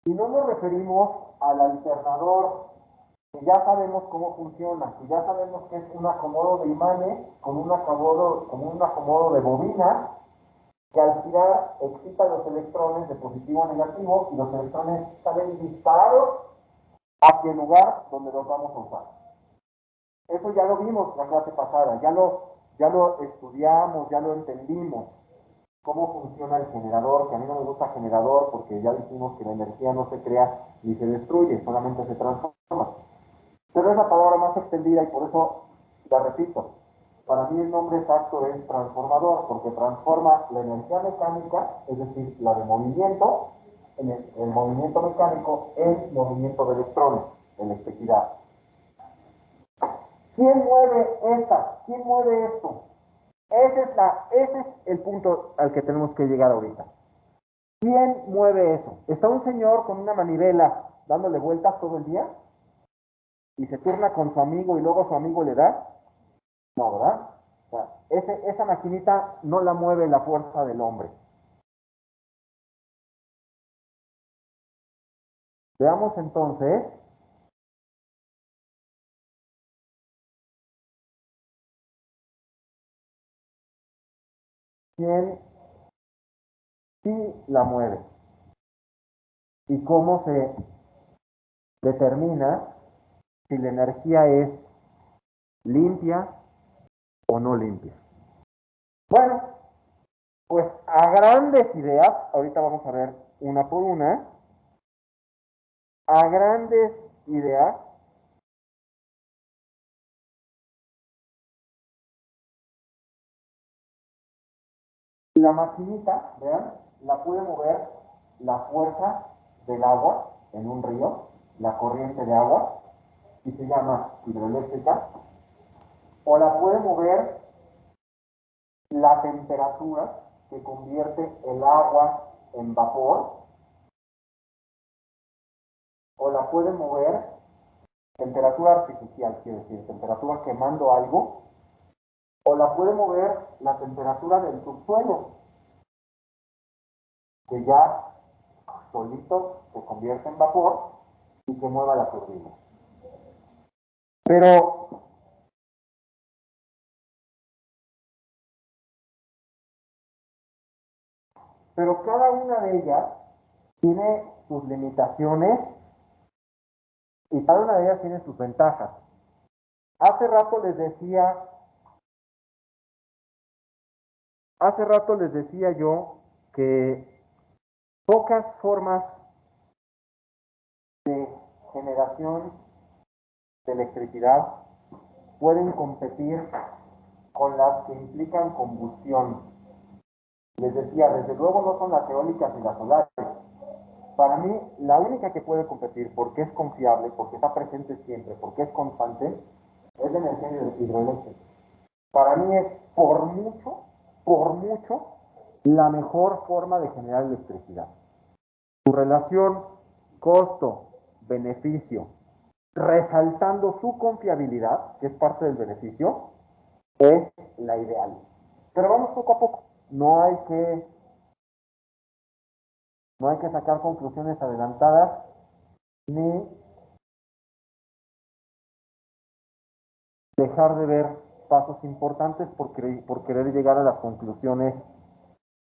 Y no nos referimos al alternador, que ya sabemos cómo funciona, que ya sabemos que es un acomodo de imanes con un acomodo de bobinas, que al girar excita los electrones de positivo a negativo y los electrones salen disparados hacia el lugar donde los vamos a usar. Eso ya lo vimos la clase pasada, ya lo estudiamos, ya lo entendimos. cómo funciona el generador, que a mí no me gusta generador porque ya dijimos que la energía no se crea ni se destruye, solamente se transforma. Pero es la palabra más extendida y por eso la repito. Para mí el nombre exacto es transformador, porque transforma la energía mecánica, es decir, la de movimiento, en el movimiento mecánico, en movimiento de electrones, electricidad. ¿Quién mueve esta? ¿Quién mueve esto? Ese es el punto al que tenemos que llegar ahorita. ¿Quién mueve eso? ¿Está un señor con una manivela dándole vueltas todo el día? ¿Y se turna con su amigo y luego su amigo le da? No, ¿verdad? O sea, esa maquinita no la mueve la fuerza del hombre. Veamos entonces quién sí la mueve y cómo se determina si la energía es limpia o no limpia. Bueno, pues a grandes ideas, ahorita vamos a ver una por una, a grandes ideas, la maquinita, vean, la puede mover la fuerza del agua en un río, la corriente de agua, y se llama hidroeléctrica, o la puede mover la temperatura que convierte el agua en vapor, o la puede mover temperatura artificial, quiere decir, temperatura quemando algo, o la puede mover la temperatura del subsuelo, que ya solito se convierte en vapor y que mueva la turbina. Pero cada una de ellas tiene sus limitaciones y cada una de ellas tiene sus ventajas. Hace rato les decía yo que pocas formas de generación de electricidad pueden competir con las que implican combustión. Les decía, desde luego no son las eólicas ni las solares. Para mí, la única que puede competir, porque es confiable, porque está presente siempre, porque es constante, es la energía hidroeléctrica. Para mí es por mucho, la mejor forma de generar electricidad. Su relación costo-beneficio, resaltando su confiabilidad, que es parte del beneficio, es la ideal. Pero vamos poco a poco. No hay que sacar conclusiones adelantadas ni dejar de ver pasos importantes por querer llegar a las conclusiones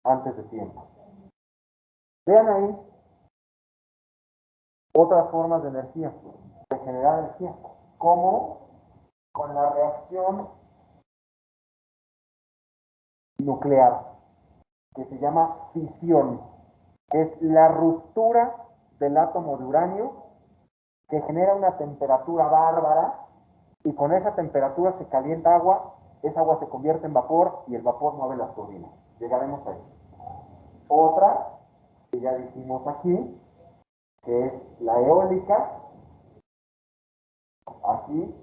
antes de tiempo. Vean ahí otras formas de energía, de generar energía, como con la reacción nuclear, que se llama fisión. Es la ruptura del átomo de uranio que genera una temperatura bárbara y con esa temperatura se calienta agua, esa agua se convierte en vapor y el vapor mueve las turbinas. Llegaremos a eso. Otra que ya dijimos aquí, que es la eólica. Aquí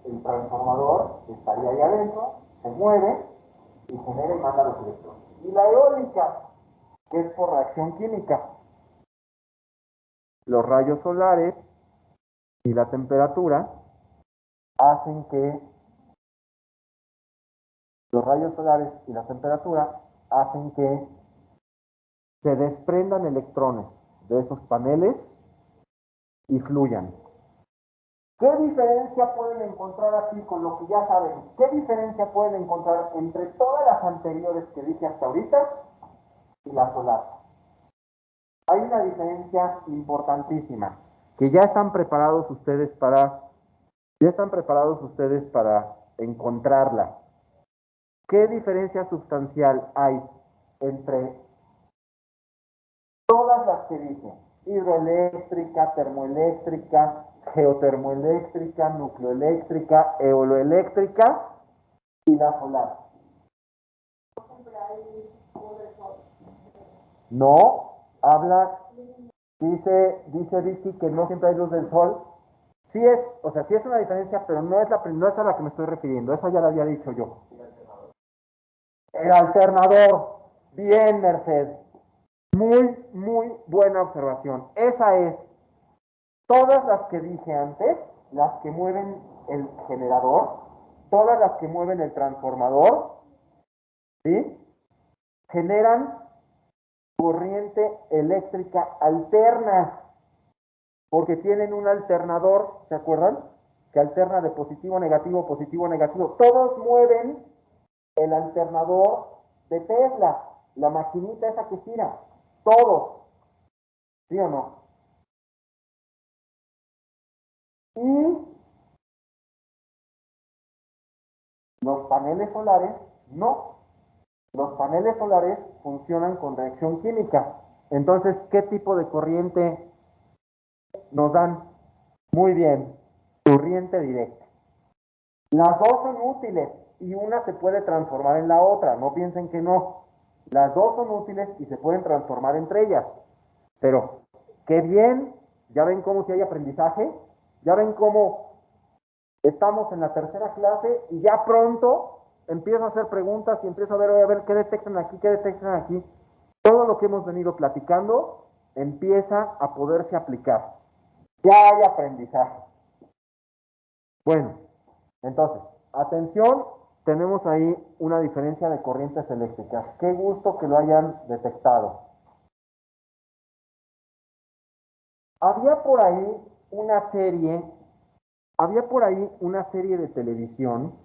el transformador estaría ahí adentro, se mueve y genera y manda los electrones. Y la eólica, que es por reacción química. Los rayos solares y la temperatura hacen que se desprendan electrones de esos paneles y fluyan. ¿Qué diferencia pueden encontrar así con lo que ya saben? ¿Qué diferencia pueden encontrar entre todas las anteriores que dije hasta ahorita y la solar? Hay una diferencia importantísima, que ya están preparados ustedes para encontrarla. ¿Qué diferencia sustancial hay entre todas las que dije, hidroeléctrica, termoeléctrica, geotermoeléctrica, nucleoeléctrica, eoloeléctrica y la solar. No, habla, dice Vicky que no siempre hay luz del sol. Sí es, o sea, sí es una diferencia, pero no es a la que me estoy refiriendo, esa ya la había dicho yo. El alternador, bien, Merced, muy buena observación. Esa es, todas las que dije antes, las que mueven el generador, todas las que mueven el transformador, ¿sí? Generan corriente eléctrica alterna, porque tienen un alternador, ¿se acuerdan? Que alterna de positivo a negativo, positivo a negativo. Todos mueven el alternador de Tesla, la maquinita esa que gira. Todos. ¿Sí o no? Y los paneles solares, no. Los paneles solares funcionan con reacción química. Entonces, ¿qué tipo de corriente nos dan? Muy bien, corriente directa. Las dos son útiles y una se puede transformar en la otra, no piensen que no. Las dos son útiles y se pueden transformar entre ellas. Pero, qué bien, ya ven cómo si hay aprendizaje, ya ven cómo estamos en la tercera clase y ya pronto empiezo a hacer preguntas y empiezo a ver qué detectan aquí, qué detectan aquí. Todo lo que hemos venido platicando empieza a poderse aplicar. Ya hay aprendizaje. Bueno, entonces, atención, tenemos ahí una diferencia de corrientes eléctricas. Qué gusto que lo hayan detectado. Había por ahí una serie de televisión,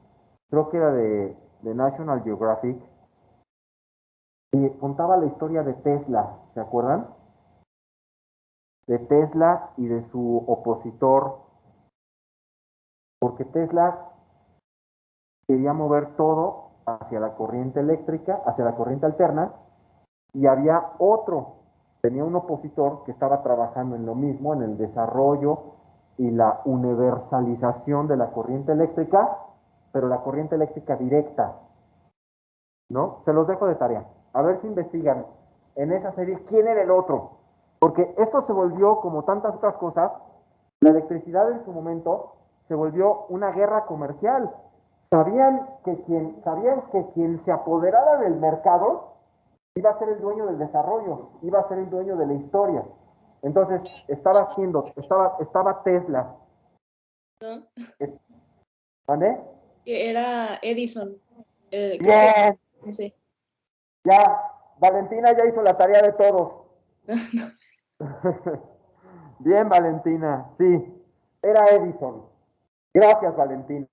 creo que era de National Geographic, que contaba la historia de Tesla, ¿se acuerdan? De Tesla y de su opositor, porque Tesla quería mover todo hacia la corriente eléctrica, hacia la corriente alterna, y había otro, tenía un opositor que estaba trabajando en lo mismo, en el desarrollo y la universalización de la corriente eléctrica, pero la corriente eléctrica directa, ¿no? Se los dejo de tarea. A ver si investigan en esa serie quién era el otro, porque esto se volvió, como tantas otras cosas, la electricidad en su momento se volvió una guerra comercial. Sabían que quien se apoderara del mercado iba a ser el dueño del desarrollo, iba a ser el dueño de la historia. Entonces, estaba Tesla. ¿No? ¿Vale? Que era Edison. Bien, Sí. ya, Valentina ya hizo la tarea de todos. Bien, Valentina, sí, era Edison. Gracias, Valentina.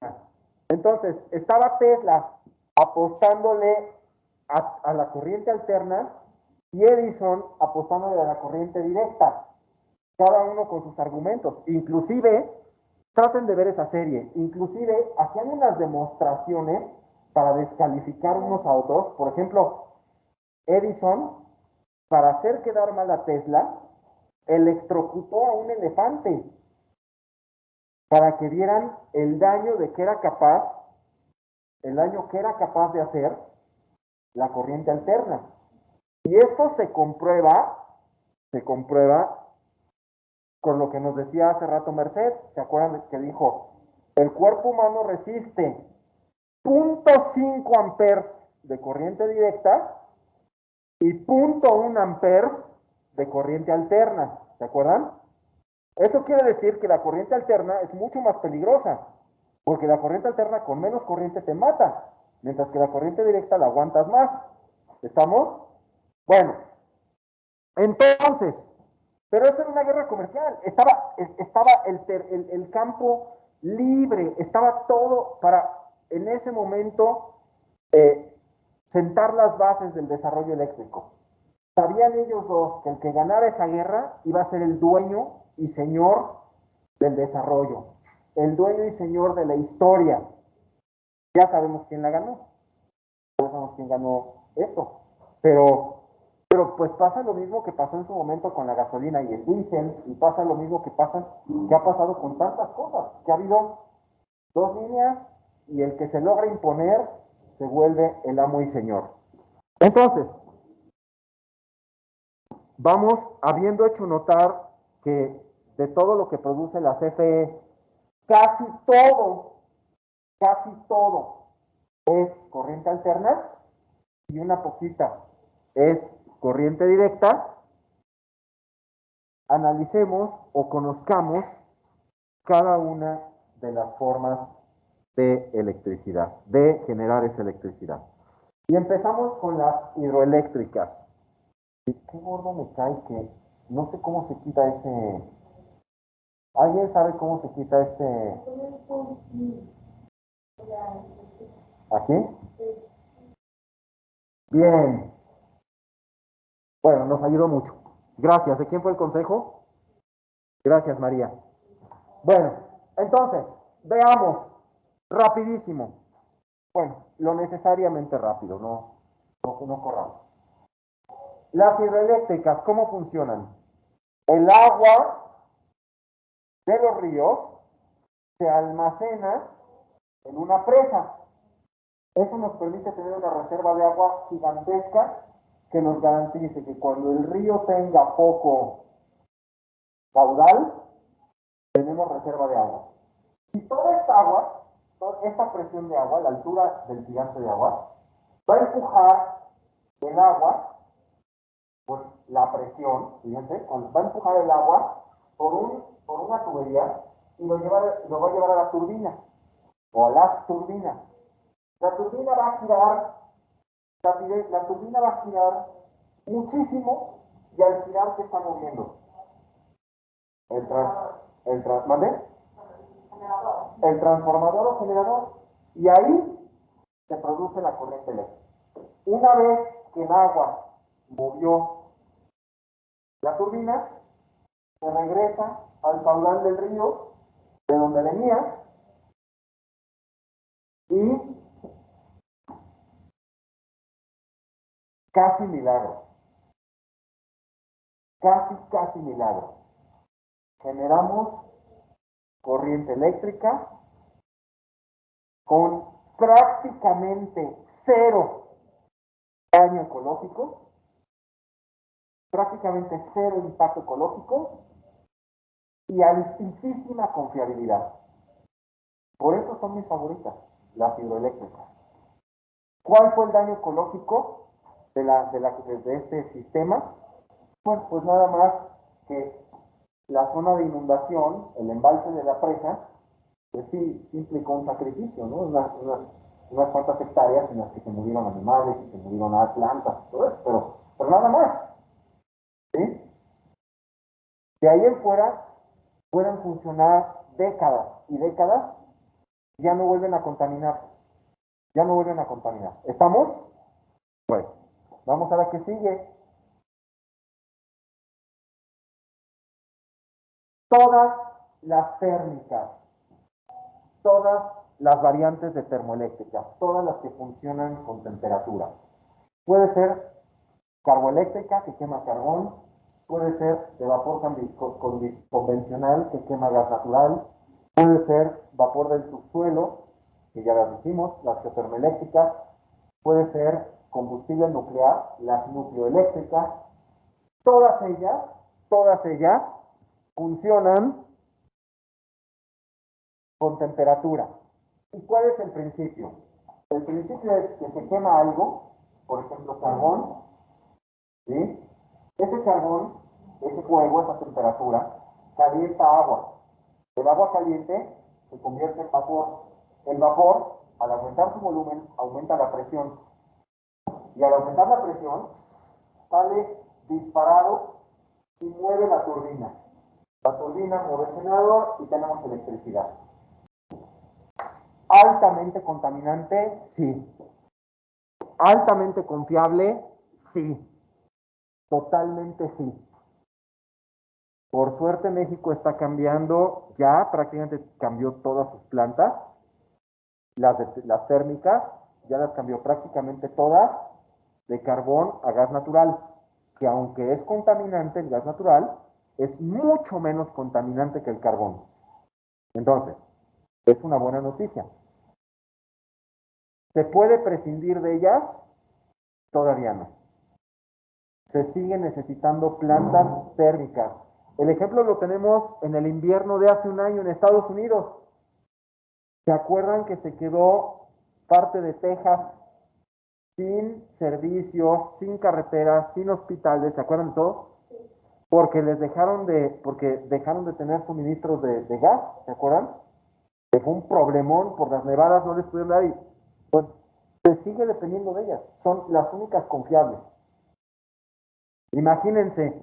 Entonces, estaba Tesla apostándole a la corriente alterna y Edison apostándole a la corriente directa, cada uno con sus argumentos. Inclusive, traten de ver esa serie, inclusive hacían unas demostraciones para descalificar unos a otros. Por ejemplo, Edison, para hacer quedar mal a Tesla, electrocutó a un elefante para que vieran el daño el daño que era capaz de hacer la corriente alterna. Y esto se comprueba con lo que nos decía hace rato Merced. ¿Se acuerdan que dijo? El cuerpo humano resiste 0.5 amperes de corriente directa y 0.1 amperes de corriente alterna. ¿Se acuerdan? Eso quiere decir que la corriente alterna es mucho más peligrosa, porque la corriente alterna con menos corriente te mata, mientras que la corriente directa la aguantas más. ¿Estamos? Bueno, entonces, pero eso era una guerra comercial, estaba el campo libre, estaba todo para en ese momento eh, sentar las bases del desarrollo eléctrico. Sabían ellos dos que el que ganara esa guerra iba a ser el dueño y señor del desarrollo, el dueño y señor de la historia. Ya sabemos quién la ganó, ya sabemos quién ganó esto. Pero pues pasa lo mismo que pasó en su momento con la gasolina y el diésel, y pasa lo mismo que ha pasado con tantas cosas, que ha habido dos líneas y el que se logra imponer se vuelve el amo y señor. Entonces, vamos habiendo hecho notar que de todo lo que produce la CFE, casi todo es corriente alterna y una poquita es corriente directa. Analicemos o conozcamos cada una de las formas de electricidad, de generar esa electricidad. Y empezamos con las hidroeléctricas. Qué gordo me cae que no sé cómo se quita ese. ¿Alguien sabe cómo se quita este? ¿Aquí? Bien. Bueno, nos ayudó mucho. Gracias. ¿De quién fue el consejo? Gracias, María. Bueno, entonces, veamos, rapidísimo. Bueno, lo necesariamente rápido, no corramos. Las hidroeléctricas, ¿cómo funcionan? El agua de los ríos se almacena en una presa. Eso nos permite tener una reserva de agua gigantesca que nos garantice que cuando el río tenga poco caudal, tenemos reserva de agua. Y toda esta agua, toda esta presión de agua, la altura del gigante de agua, va a empujar el agua por la presión, fíjense, va a empujar el agua por una tubería y lo va a llevar a la turbina o a las turbinas. La turbina va a girar, la turbina va a girar muchísimo y al girar ¿qué está moviendo? ¿Mande? El transformador o generador. Y ahí se produce la corriente eléctrica. Una vez que el agua movió la turbina, se regresa al caudal del río de donde venía y casi milagro, casi milagro. Generamos corriente eléctrica con prácticamente cero daño ecológico, prácticamente cero impacto ecológico y altísima confiabilidad. Por eso son mis favoritas, las hidroeléctricas. ¿Cuál fue el daño ecológico de este sistema? Bueno, pues nada más que la zona de inundación, el embalse de la presa, pues sí implicó un sacrificio, ¿no? Unas cuantas hectáreas en las que se murieron animales y se murieron plantas y todo eso, pero nada más. ¿Sí? De ahí en fuera pueden funcionar décadas y décadas y ya no vuelven a contaminar. Ya no vuelven a contaminar. ¿Estamos? Bueno, vamos a la que sigue. Todas las térmicas, todas las variantes de termoeléctricas, todas las que funcionan con temperatura. Puede ser carboeléctrica que quema carbón, puede ser de vapor convencional que quema gas natural, puede ser vapor del subsuelo, que ya las dijimos, las geotermoeléctricas, puede ser combustible nuclear, las nucleoeléctricas, todas ellas funcionan con temperatura. ¿Y cuál es el principio? El principio es que se quema algo, por ejemplo carbón, ¿sí? Ese carbón, ese fuego, esa temperatura, calienta agua. El agua caliente se convierte en vapor. El vapor, al aumentar su volumen, aumenta la presión. Y al aumentar la presión, sale disparado y mueve la turbina. La turbina mueve el generador y tenemos electricidad. Altamente contaminante, sí. Altamente confiable, sí. Totalmente sí. Por suerte México está cambiando, ya prácticamente cambió todas sus plantas, las térmicas, ya las cambió prácticamente todas de carbón a gas natural, que aunque es contaminante el gas natural, es mucho menos contaminante que el carbón. Entonces, es una buena noticia. ¿Se puede prescindir de ellas? Todavía no. Se siguen necesitando plantas térmicas. El ejemplo lo tenemos en el invierno de hace un año en Estados Unidos. ¿Se acuerdan que se quedó parte de Texas sin servicios, sin carreteras, sin hospitales? ¿Se acuerdan de todo? Porque dejaron de tener suministros de gas, ¿se acuerdan? Que fue un problemón por las nevadas, no les pudieron dar y pues se sigue dependiendo de ellas. Son las únicas confiables. Imagínense,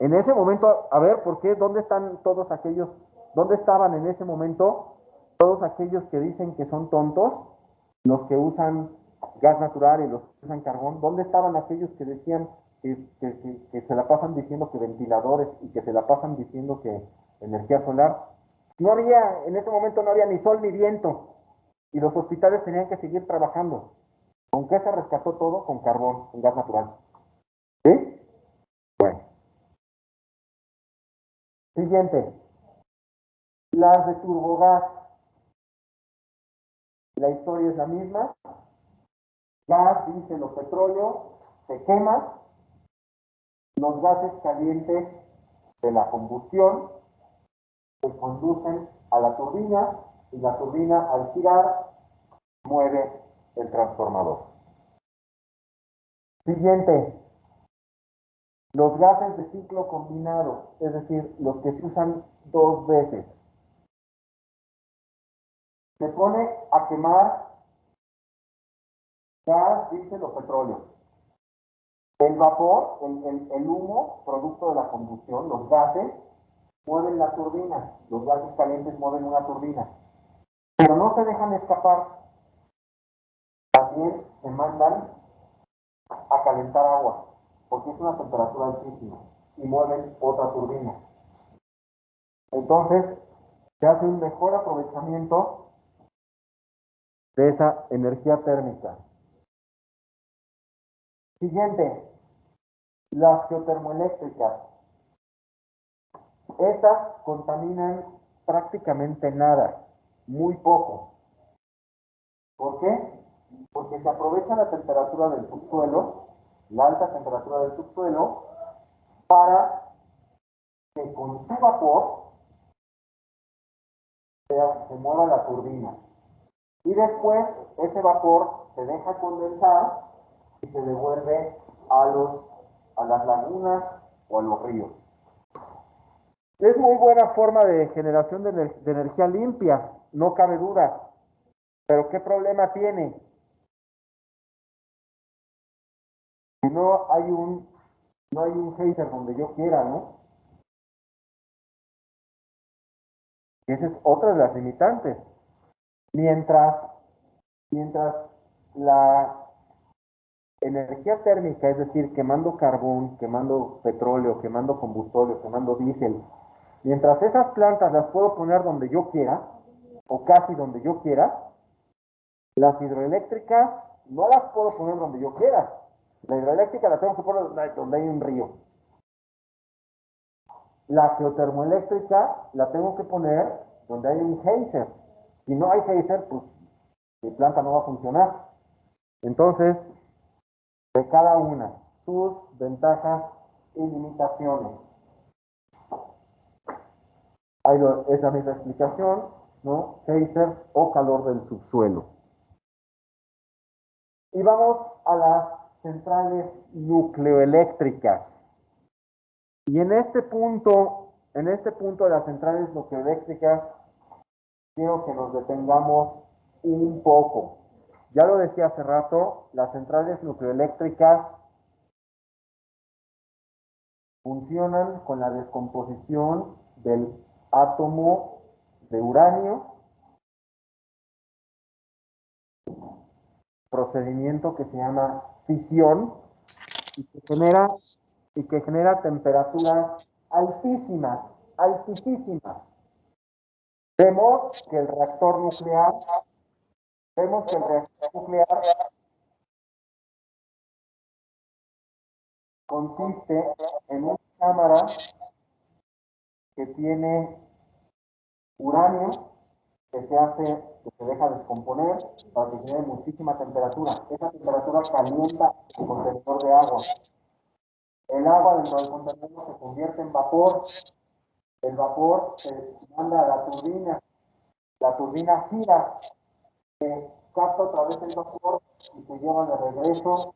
en ese momento, a ver, ¿por qué? ¿Dónde están todos aquellos? ¿Dónde estaban en ese momento todos aquellos que dicen que son tontos? Los que usan gas natural y los que usan carbón. ¿Dónde estaban aquellos que decían que se la pasan diciendo que ventiladores y que se la pasan diciendo que energía solar? No había, en ese momento no había ni sol ni viento y los hospitales tenían que seguir trabajando. ¿Con qué se rescató todo? Con carbón, con gas natural. ¿Sí? Bueno. Siguiente. Las de turbogás. La historia es la misma. Gas, diésel o petróleo se quema. Los gases calientes de la combustión se conducen a la turbina y la turbina al girar mueve el transformador. Siguiente. Los gases de ciclo combinado, es decir, los que se usan dos veces. Se pone a quemar gas, diésel o petróleo. El vapor, el humo, producto de la combustión, los gases, mueven la turbina. Los gases calientes mueven una turbina. Pero no se dejan escapar. También se mandan a calentar agua, porque es una temperatura altísima, y mueven otra turbina. Entonces, se hace un mejor aprovechamiento de esa energía térmica. Siguiente, las geotermoeléctricas. Estas contaminan prácticamente nada, muy poco. ¿Por qué? Porque se aprovecha la temperatura del subsuelo, la alta temperatura del subsuelo, para que con su vapor se mueva la turbina. Y después ese vapor se deja condensar y se devuelve a las lagunas o a los ríos. Es muy buena forma de generación de energía limpia, no cabe duda. Pero ¿qué problema tiene? Que no hay un geyser donde yo quiera, ¿no? Esa es otra de las limitantes. Mientras la energía térmica, es decir, quemando carbón, quemando petróleo, quemando combustible, quemando diésel, mientras esas plantas las puedo poner donde yo quiera, o casi donde yo quiera, las hidroeléctricas no las puedo poner donde yo quiera. La hidroeléctrica la tengo que poner donde hay un río. La geotermoeléctrica la tengo que poner donde hay un geyser. Si no hay geyser, pues mi planta no va a funcionar. Entonces, de cada una, sus ventajas y limitaciones. Es la misma explicación, ¿no? Geyser o calor del subsuelo. Y vamos a las centrales nucleoeléctricas. Y en este punto de las centrales nucleoeléctricas, quiero que nos detengamos un poco. Ya lo decía hace rato, las centrales nucleoeléctricas funcionan con la descomposición del átomo de uranio, procedimiento que se llama fisión y que genera temperaturas altísimas, altísimas. Vemos que el reactor nuclear consiste en una cámara que tiene uranio que se deja descomponer para que genere muchísima temperatura. Esa temperatura calienta el contenedor de agua. El agua dentro del contenedor se convierte en vapor. El vapor se manda a la turbina gira, capta otra vez el vapor y se lleva de regreso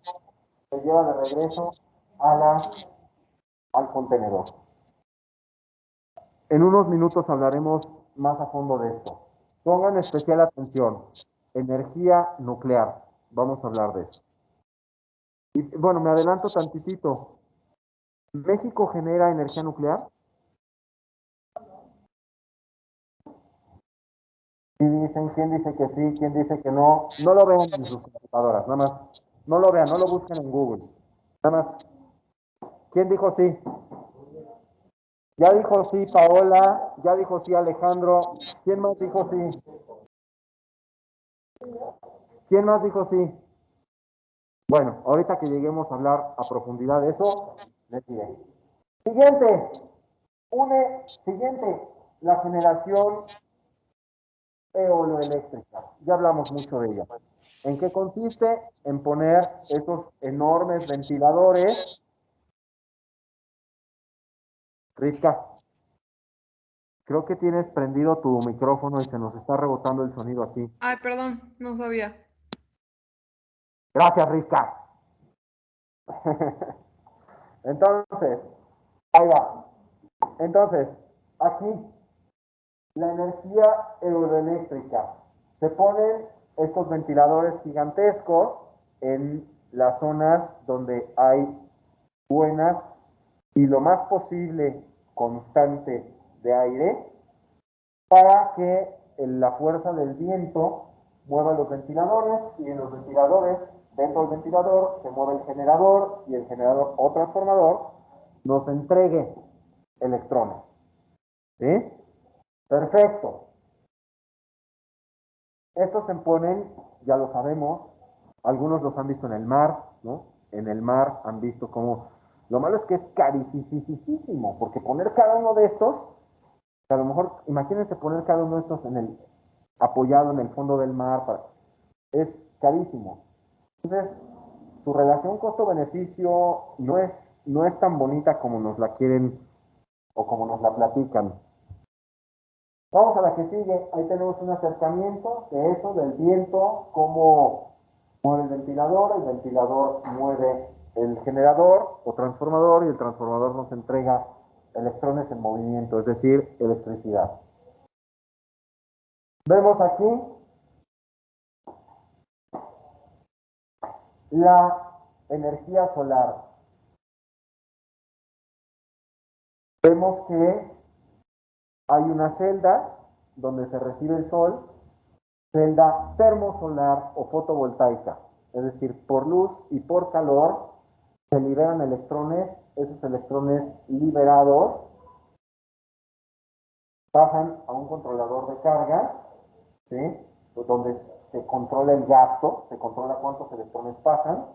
al contenedor. En unos minutos hablaremos más a fondo de esto. Pongan especial atención. Energía nuclear. Vamos a hablar de eso. Y bueno, me adelanto tantitito. ¿México genera energía nuclear? ¿Quién dice que sí? ¿Quién dice que no? No lo vean en sus computadoras, nada más. No lo vean, no lo busquen en Google. Nada más. ¿Quién dijo sí? Ya dijo sí Paola, ya dijo sí Alejandro. ¿Quién más dijo sí? ¿Quién más dijo sí? Bueno, ahorita que lleguemos a hablar a profundidad de eso, les diré. Siguiente, la generación eoloeléctrica. Ya hablamos mucho de ella. ¿En qué consiste? En poner estos enormes ventiladores. Rivka, creo que tienes prendido tu micrófono y se nos está rebotando el sonido aquí. Ay, perdón, no sabía. Gracias, Rivka. Entonces, ahí va. Entonces, aquí, la energía eoloeléctrica. Se ponen estos ventiladores gigantescos en las zonas donde hay buenas y lo más posible constantes de aire para que la fuerza del viento mueva los ventiladores y en los ventiladores, dentro del ventilador, se mueve el generador y el generador o transformador nos entregue electrones. ¿Sí? Perfecto. Estos se ponen, ya lo sabemos, algunos los han visto en el mar, ¿no? En el mar han visto cómo... Lo malo es que es carísimo, porque poner cada uno de estos, a lo mejor, imagínense poner cada uno de estos apoyado en el fondo del mar, es carísimo. Entonces, su relación costo-beneficio no es tan bonita como nos la quieren o como nos la platican. Vamos a la que sigue. Ahí tenemos un acercamiento de eso, del viento, cómo mueve el ventilador mueve el generador o transformador y el transformador nos entrega electrones en movimiento, es decir, electricidad. Vemos aquí la energía solar. Vemos que hay una celda donde se recibe el sol, celda termosolar o fotovoltaica, es decir, por luz y por calor se liberan electrones, esos electrones liberados pasan a un controlador de carga, ¿sí? Donde se controla el gasto, se controla cuántos electrones pasan,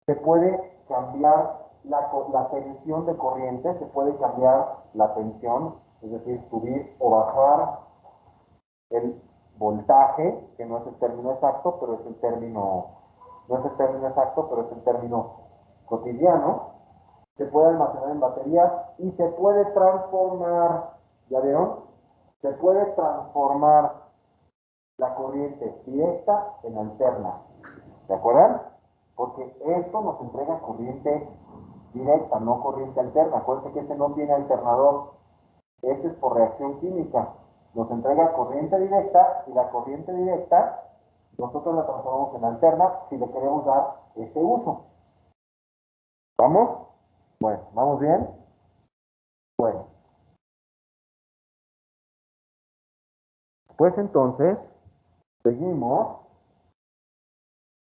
se puede cambiar la tensión de corriente, se puede cambiar la tensión, es decir, subir o bajar el voltaje, que no es el término exacto, pero es el término, no es el término exacto, pero es el término cotidiano. Se puede almacenar en baterías y se puede transformar, ¿ya vieron? Se puede transformar la corriente directa en alterna. ¿De acuerdo? Porque esto nos entrega corriente directa, no corriente alterna. Acuérdense que este no tiene alternador. Este es por reacción química. Nos entrega corriente directa y la corriente directa nosotros la transformamos en alterna si le queremos dar ese uso. ¿Vamos? Bueno, ¿vamos bien? Bueno. Pues entonces, seguimos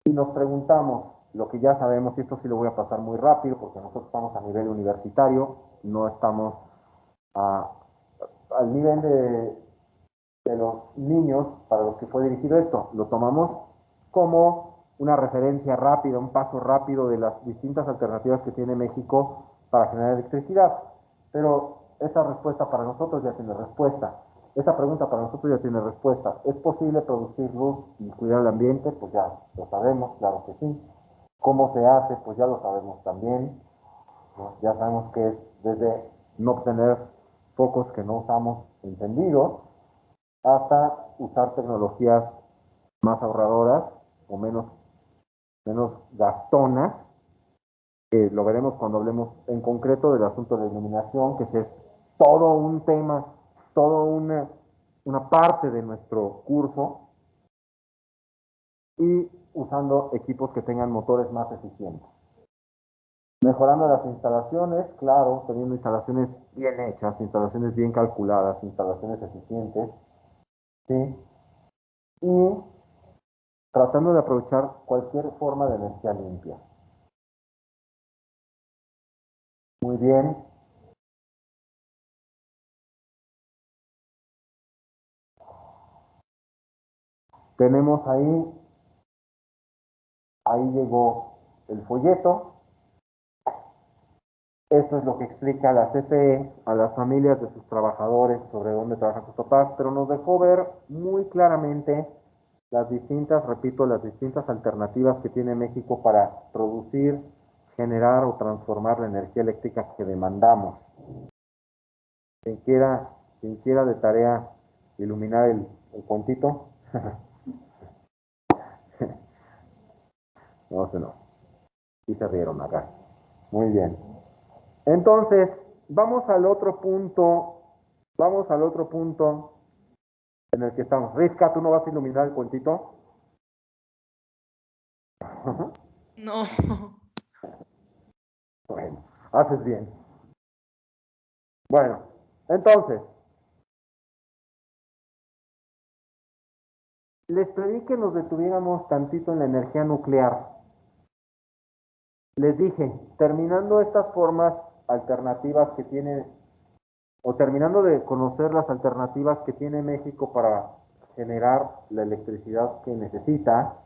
y nos preguntamos lo que ya sabemos, y esto sí lo voy a pasar muy rápido porque nosotros estamos a nivel universitario, no estamos al nivel de los niños para los que fue dirigido esto. Lo tomamos como una referencia rápida, un paso rápido de las distintas alternativas que tiene México para generar electricidad. Pero esta respuesta para nosotros ya tiene respuesta. Esta pregunta para nosotros ya tiene respuesta. ¿Es posible producir luz y cuidar el ambiente? Pues ya lo sabemos, claro que sí. ¿Cómo se hace? Pues ya lo sabemos también, ¿no? Ya sabemos que es desde no obtener focos que no usamos encendidos hasta usar tecnologías más ahorradoras o menos gastonas, que lo veremos cuando hablemos en concreto del asunto de iluminación, que ese es todo un tema, toda una parte de nuestro curso, y usando equipos que tengan motores más eficientes. Mejorando las instalaciones, claro, teniendo instalaciones bien hechas, instalaciones bien calculadas, instalaciones eficientes, ¿sí? Y tratando de aprovechar cualquier forma de energía limpia. Muy bien. Tenemos ahí llegó el folleto. Esto es lo que explica la CFE a las familias de sus trabajadores sobre dónde trabajan sus papás, pero nos dejó ver muy claramente las distintas, repito, las distintas alternativas que tiene México para producir, generar o transformar la energía eléctrica que demandamos. Quien quiera de tarea iluminar el puntito. No. Y se rieron acá. Muy bien. Entonces, vamos al otro punto en el que estamos. Rivka, ¿tú no vas a iluminar el puentito? No. Bueno, haces bien. Bueno, entonces, les pedí que nos detuviéramos tantito en la energía nuclear. Les dije, terminando estas formas alternativas que tiene, o terminando de conocer las alternativas que tiene México para generar la electricidad que necesita,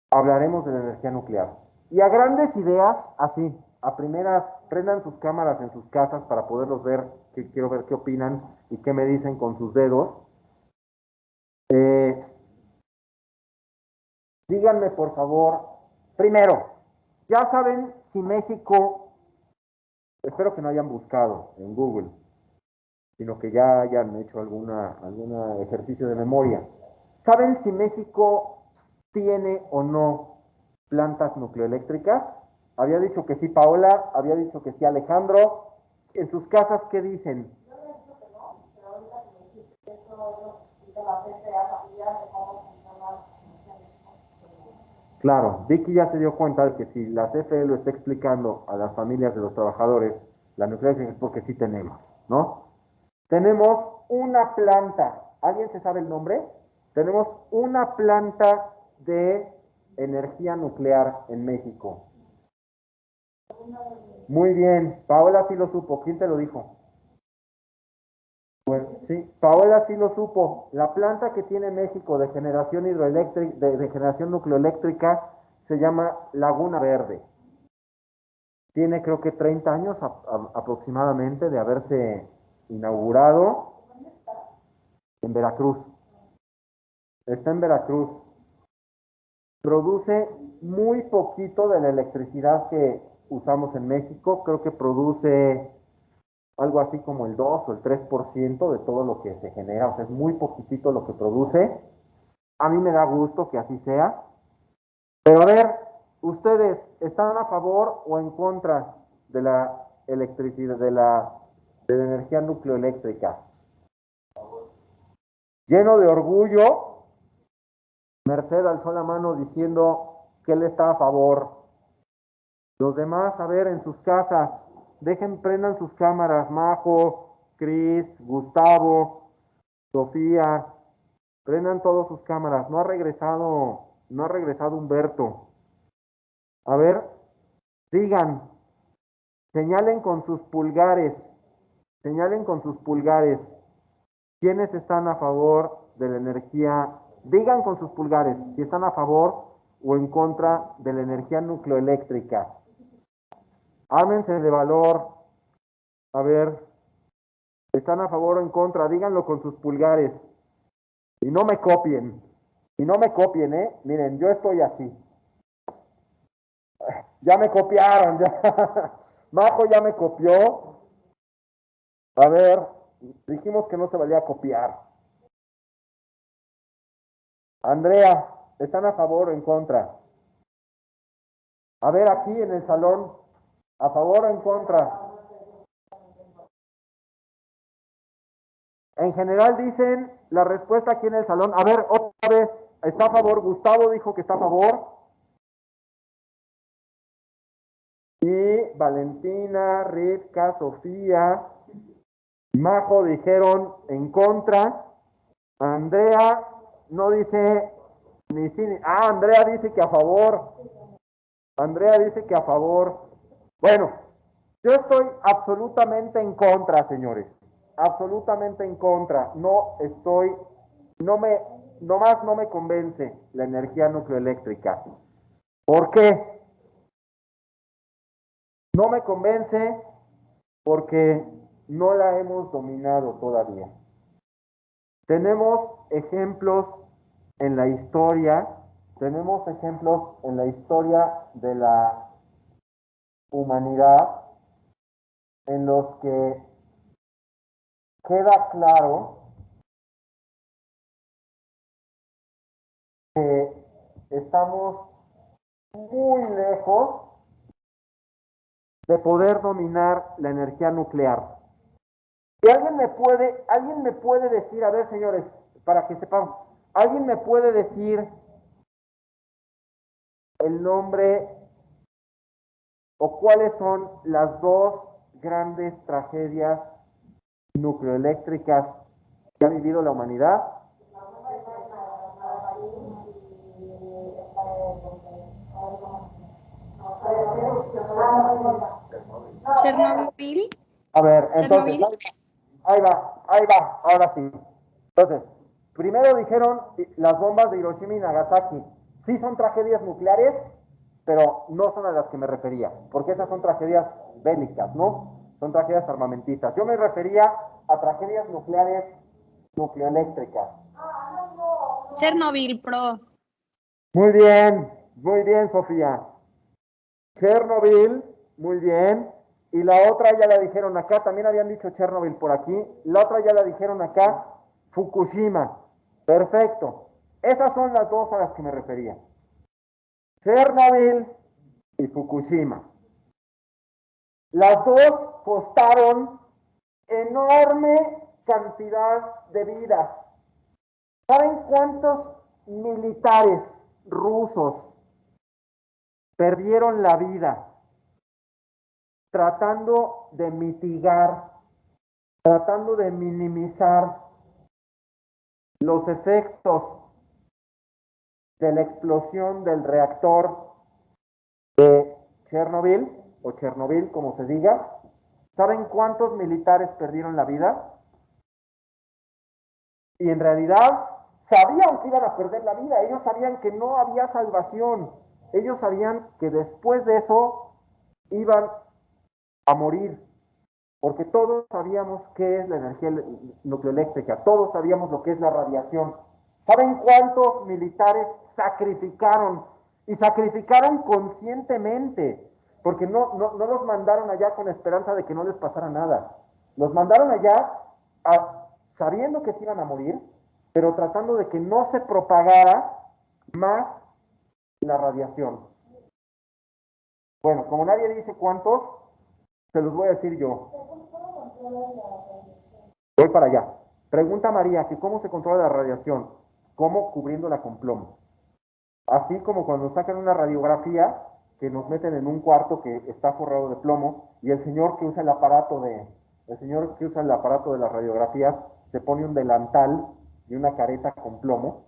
hablaremos de la energía nuclear. Y a grandes ideas, así, a primeras, prendan sus cámaras en sus casas para poderlos ver, que quiero ver qué opinan y qué me dicen con sus dedos. Díganme, por favor, primero, ya saben si México, espero que no hayan buscado en Google, sino que ya hayan hecho algún ejercicio de memoria. ¿Saben si México tiene o no plantas nucleoeléctricas? Había dicho que sí Paola, había dicho que sí Alejandro. En sus casas, ¿qué dicen? Claro, Vicky ya se dio cuenta de que si la CFE lo está explicando a las familias de los trabajadores, la nuclear es porque sí tenemos, ¿no? Tenemos una planta, ¿alguien se sabe el nombre? Tenemos una planta de energía nuclear en México. Muy bien, Paola sí lo supo, ¿quién te lo dijo? Bueno, sí, Paola sí lo supo. La planta que tiene México de generación hidroeléctrica, de generación nucleoeléctrica, se llama Laguna Verde. Tiene creo que 30 años aproximadamente de haberse inaugurado en Veracruz. Está en Veracruz. Produce muy poquito de la electricidad que usamos en México. Creo que produce algo así como el 2 o el 3% de todo lo que se genera. O sea, es muy poquitito lo que produce. A mí me da gusto que así sea. Pero a ver, ¿ustedes están a favor o en contra de la electricidad, de la energía nucleoeléctrica? Lleno de orgullo, Merced alzó la mano diciendo que él está a favor. Los demás, a ver, en sus casas, prendan sus cámaras, Majo, Cris, Gustavo, Sofía, prendan todas sus cámaras. No ha regresado Humberto. A ver, digan, señalen con sus pulgares, ¿quiénes están a favor de la energía Digan con sus pulgares si están a favor o en contra de la energía nucleoeléctrica. Ármense de valor. A ver, ¿están a favor o en contra? Díganlo con sus pulgares. Y no me copien. Y no me copien, ¿eh? Miren, yo estoy así. Ya me copiaron, ya. Majo ya me copió. A ver, dijimos que no se valía copiar. Andrea, ¿están a favor o en contra? A ver, aquí en el salón, ¿a favor o en contra? En general dicen la respuesta aquí en el salón. A ver, otra vez, ¿está a favor? Gustavo dijo que está a favor. Y Valentina, Rivka, Sofía, Majo dijeron en contra. Andrea no dice ni sí ni... Ah, Andrea dice que a favor. Andrea dice que a favor. Bueno, yo estoy absolutamente en contra, señores. Absolutamente en contra. No estoy, nomás no me convence la energía nucleoeléctrica. ¿Por qué? No me convence porque no la hemos dominado todavía. Tenemos ejemplos en la historia, de la humanidad en los que queda claro que estamos muy lejos de poder dominar la energía nuclear. Y alguien me puede decir, a ver, señores, para que sepan, alguien me puede decir el nombre o cuáles son las dos grandes tragedias nucleoeléctricas que ha vivido la humanidad. Chernobyl. A ver, entonces, Chernobyl. ahí va, ahora sí. Entonces, primero dijeron las bombas de Hiroshima y Nagasaki. Sí son tragedias nucleares, pero no son a las que me refería, porque esas son tragedias bélicas, ¿no? Son tragedias armamentistas. Yo me refería a tragedias nucleares nucleoeléctricas. Chernobyl, pro. Muy bien, Sofía. Chernobyl, muy bien. Y la otra ya la dijeron acá, también habían dicho Chernobyl por aquí. La otra ya la dijeron acá, Fukushima. Perfecto. Esas son las dos a las que me refería. Chernobyl y Fukushima. Las dos costaron enorme cantidad de vidas. ¿Saben cuántos militares rusos perdieron la vida tratando de mitigar, tratando de minimizar los efectos de la explosión del reactor de Chernobyl, o Chernobyl como se diga? ¿Saben cuántos militares perdieron la vida? Y en realidad sabían que iban a perder la vida, ellos sabían que no había salvación, ellos sabían que después de eso iban a morir, porque todos sabíamos qué es la energía nucleoeléctrica, todos sabíamos lo que es la radiación. ¿Saben cuántos militares sacrificaron? Y sacrificaron conscientemente, porque no los mandaron allá con esperanza de que no les pasara nada. Los mandaron allá sabiendo que se iban a morir, pero tratando de que no se propagara más la radiación. Bueno, como nadie dice cuántos, se los voy a decir yo. Voy para allá. Pregunta María que cómo se controla la radiación. ¿Cómo? Cubriéndola con plomo. Así como cuando sacan una radiografía que nos meten en un cuarto que está forrado de plomo y el señor que usa el aparato de las radiografías se pone un delantal y una careta con plomo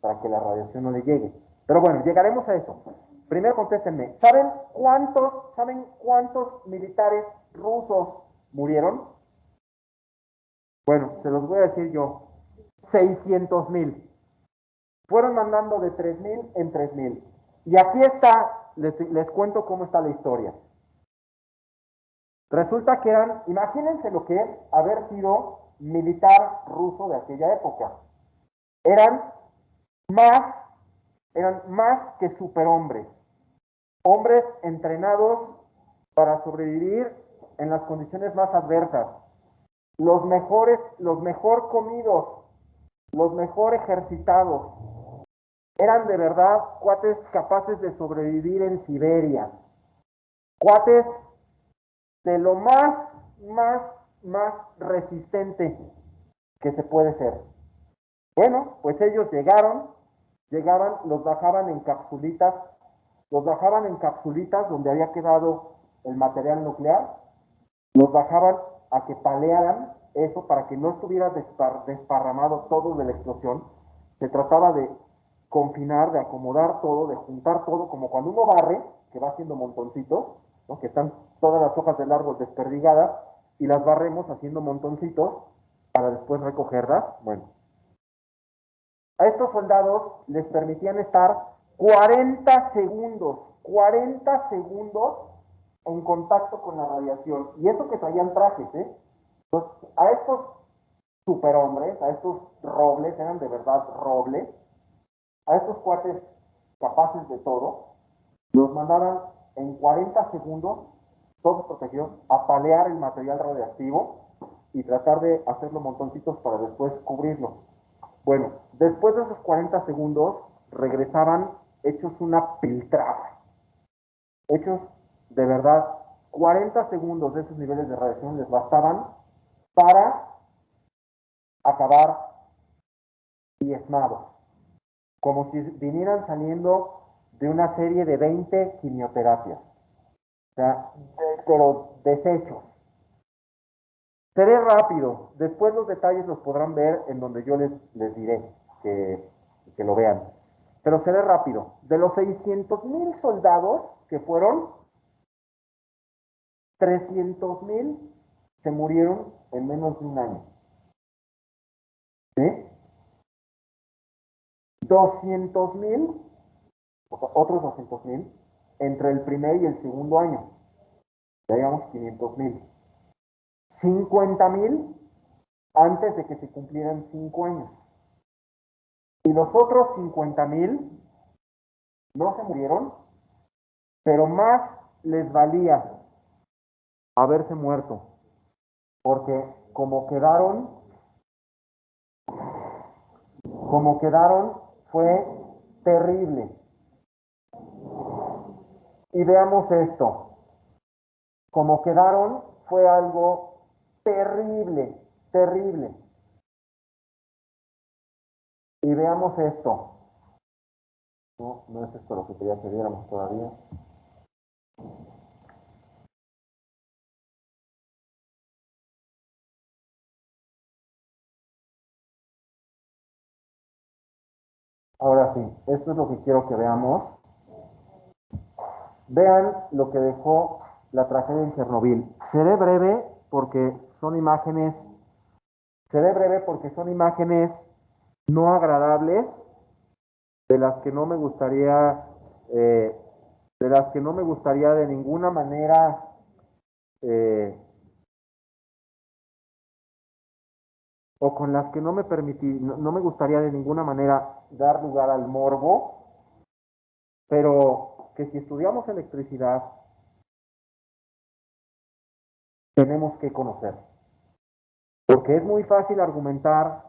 para que la radiación no le llegue. Pero bueno, llegaremos a eso. Primero contéstenme, ¿saben cuántos militares rusos murieron? Bueno, se los voy a decir yo. 600,000. fueron mandando de 3000 en 3000. Y aquí está, les cuento cómo está la historia. Resulta que eran, imagínense lo que es haber sido militar ruso de aquella época. Eran más, eran más que superhombres. Hombres entrenados para sobrevivir en las condiciones más adversas. Los mejores, los mejor comidos, los mejor ejercitados. Eran de verdad cuates capaces de sobrevivir en Siberia. Cuates de lo más resistente que se puede ser. Bueno, pues ellos llegaban, los bajaban en capsulitas donde había quedado el material nuclear, los bajaban a que palearan eso para que no estuviera desparramado todo de la explosión. Se trataba de confinar, de acomodar todo, de juntar todo, como cuando uno barre, que va haciendo montoncitos, ¿no? Que están todas las hojas del árbol desperdigadas y las barremos haciendo montoncitos para después recogerlas. Bueno, a estos soldados les permitían estar 40 segundos en contacto con la radiación. Y eso que traían trajes, ¿eh? Entonces, a estos superhombres, a estos robles, eran de verdad robles, a estos cuates capaces de todo, los mandaban en 40 segundos, todos protegidos, a palear el material radiactivo y tratar de hacerlo montoncitos para después cubrirlo. Bueno, después de esos 40 segundos, regresaban hechos una piltrafa. Hechos de verdad, 40 segundos de esos niveles de radiación les bastaban para acabar diezmados. Como si vinieran saliendo de una serie de 20 quimioterapias. O sea, pero desechos. Seré rápido. Después los detalles los podrán ver en donde yo les diré que lo vean. Pero seré rápido. De los 600,000 soldados que fueron, 300,000 se murieron en menos de un año. ¿Sí? 200,000, otros 200,000, entre el primer y el segundo año. Ya llevamos 500,000. 50,000 antes de que se cumplieran 5 años. Y los otros 50,000 no se murieron, pero más les valía haberse muerto, porque como quedaron fue terrible. Y veamos esto. Como quedaron fue algo terrible, terrible. Y veamos esto. No, no es esto lo que quería que viéramos todavía. Ahora sí, esto es lo que quiero que veamos. Vean lo que dejó la tragedia en Chernobyl. Seré breve porque son imágenes no agradables, de las que no me gustaría, de ninguna manera o con las que no me gustaría de ninguna manera dar lugar al morbo, pero que si estudiamos electricidad tenemos que conocer, porque es muy fácil argumentar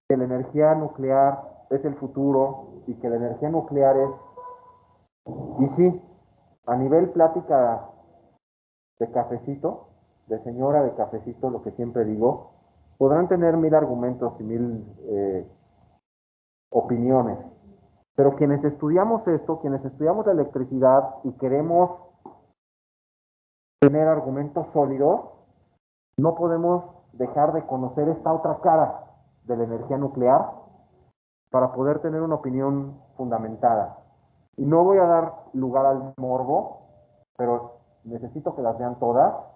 que la energía nuclear es el futuro y que la energía nuclear es, y sí, a nivel plática de cafecito, de señora de cafecito, lo que siempre digo, podrán tener 1000 argumentos y 1000 opiniones, pero quienes estudiamos esto, quienes estudiamos la electricidad y queremos tener argumentos sólidos, no podemos dejar de conocer esta otra cara de la energía nuclear para poder tener una opinión fundamentada. Y no voy a dar lugar al morbo, pero necesito que las vean todas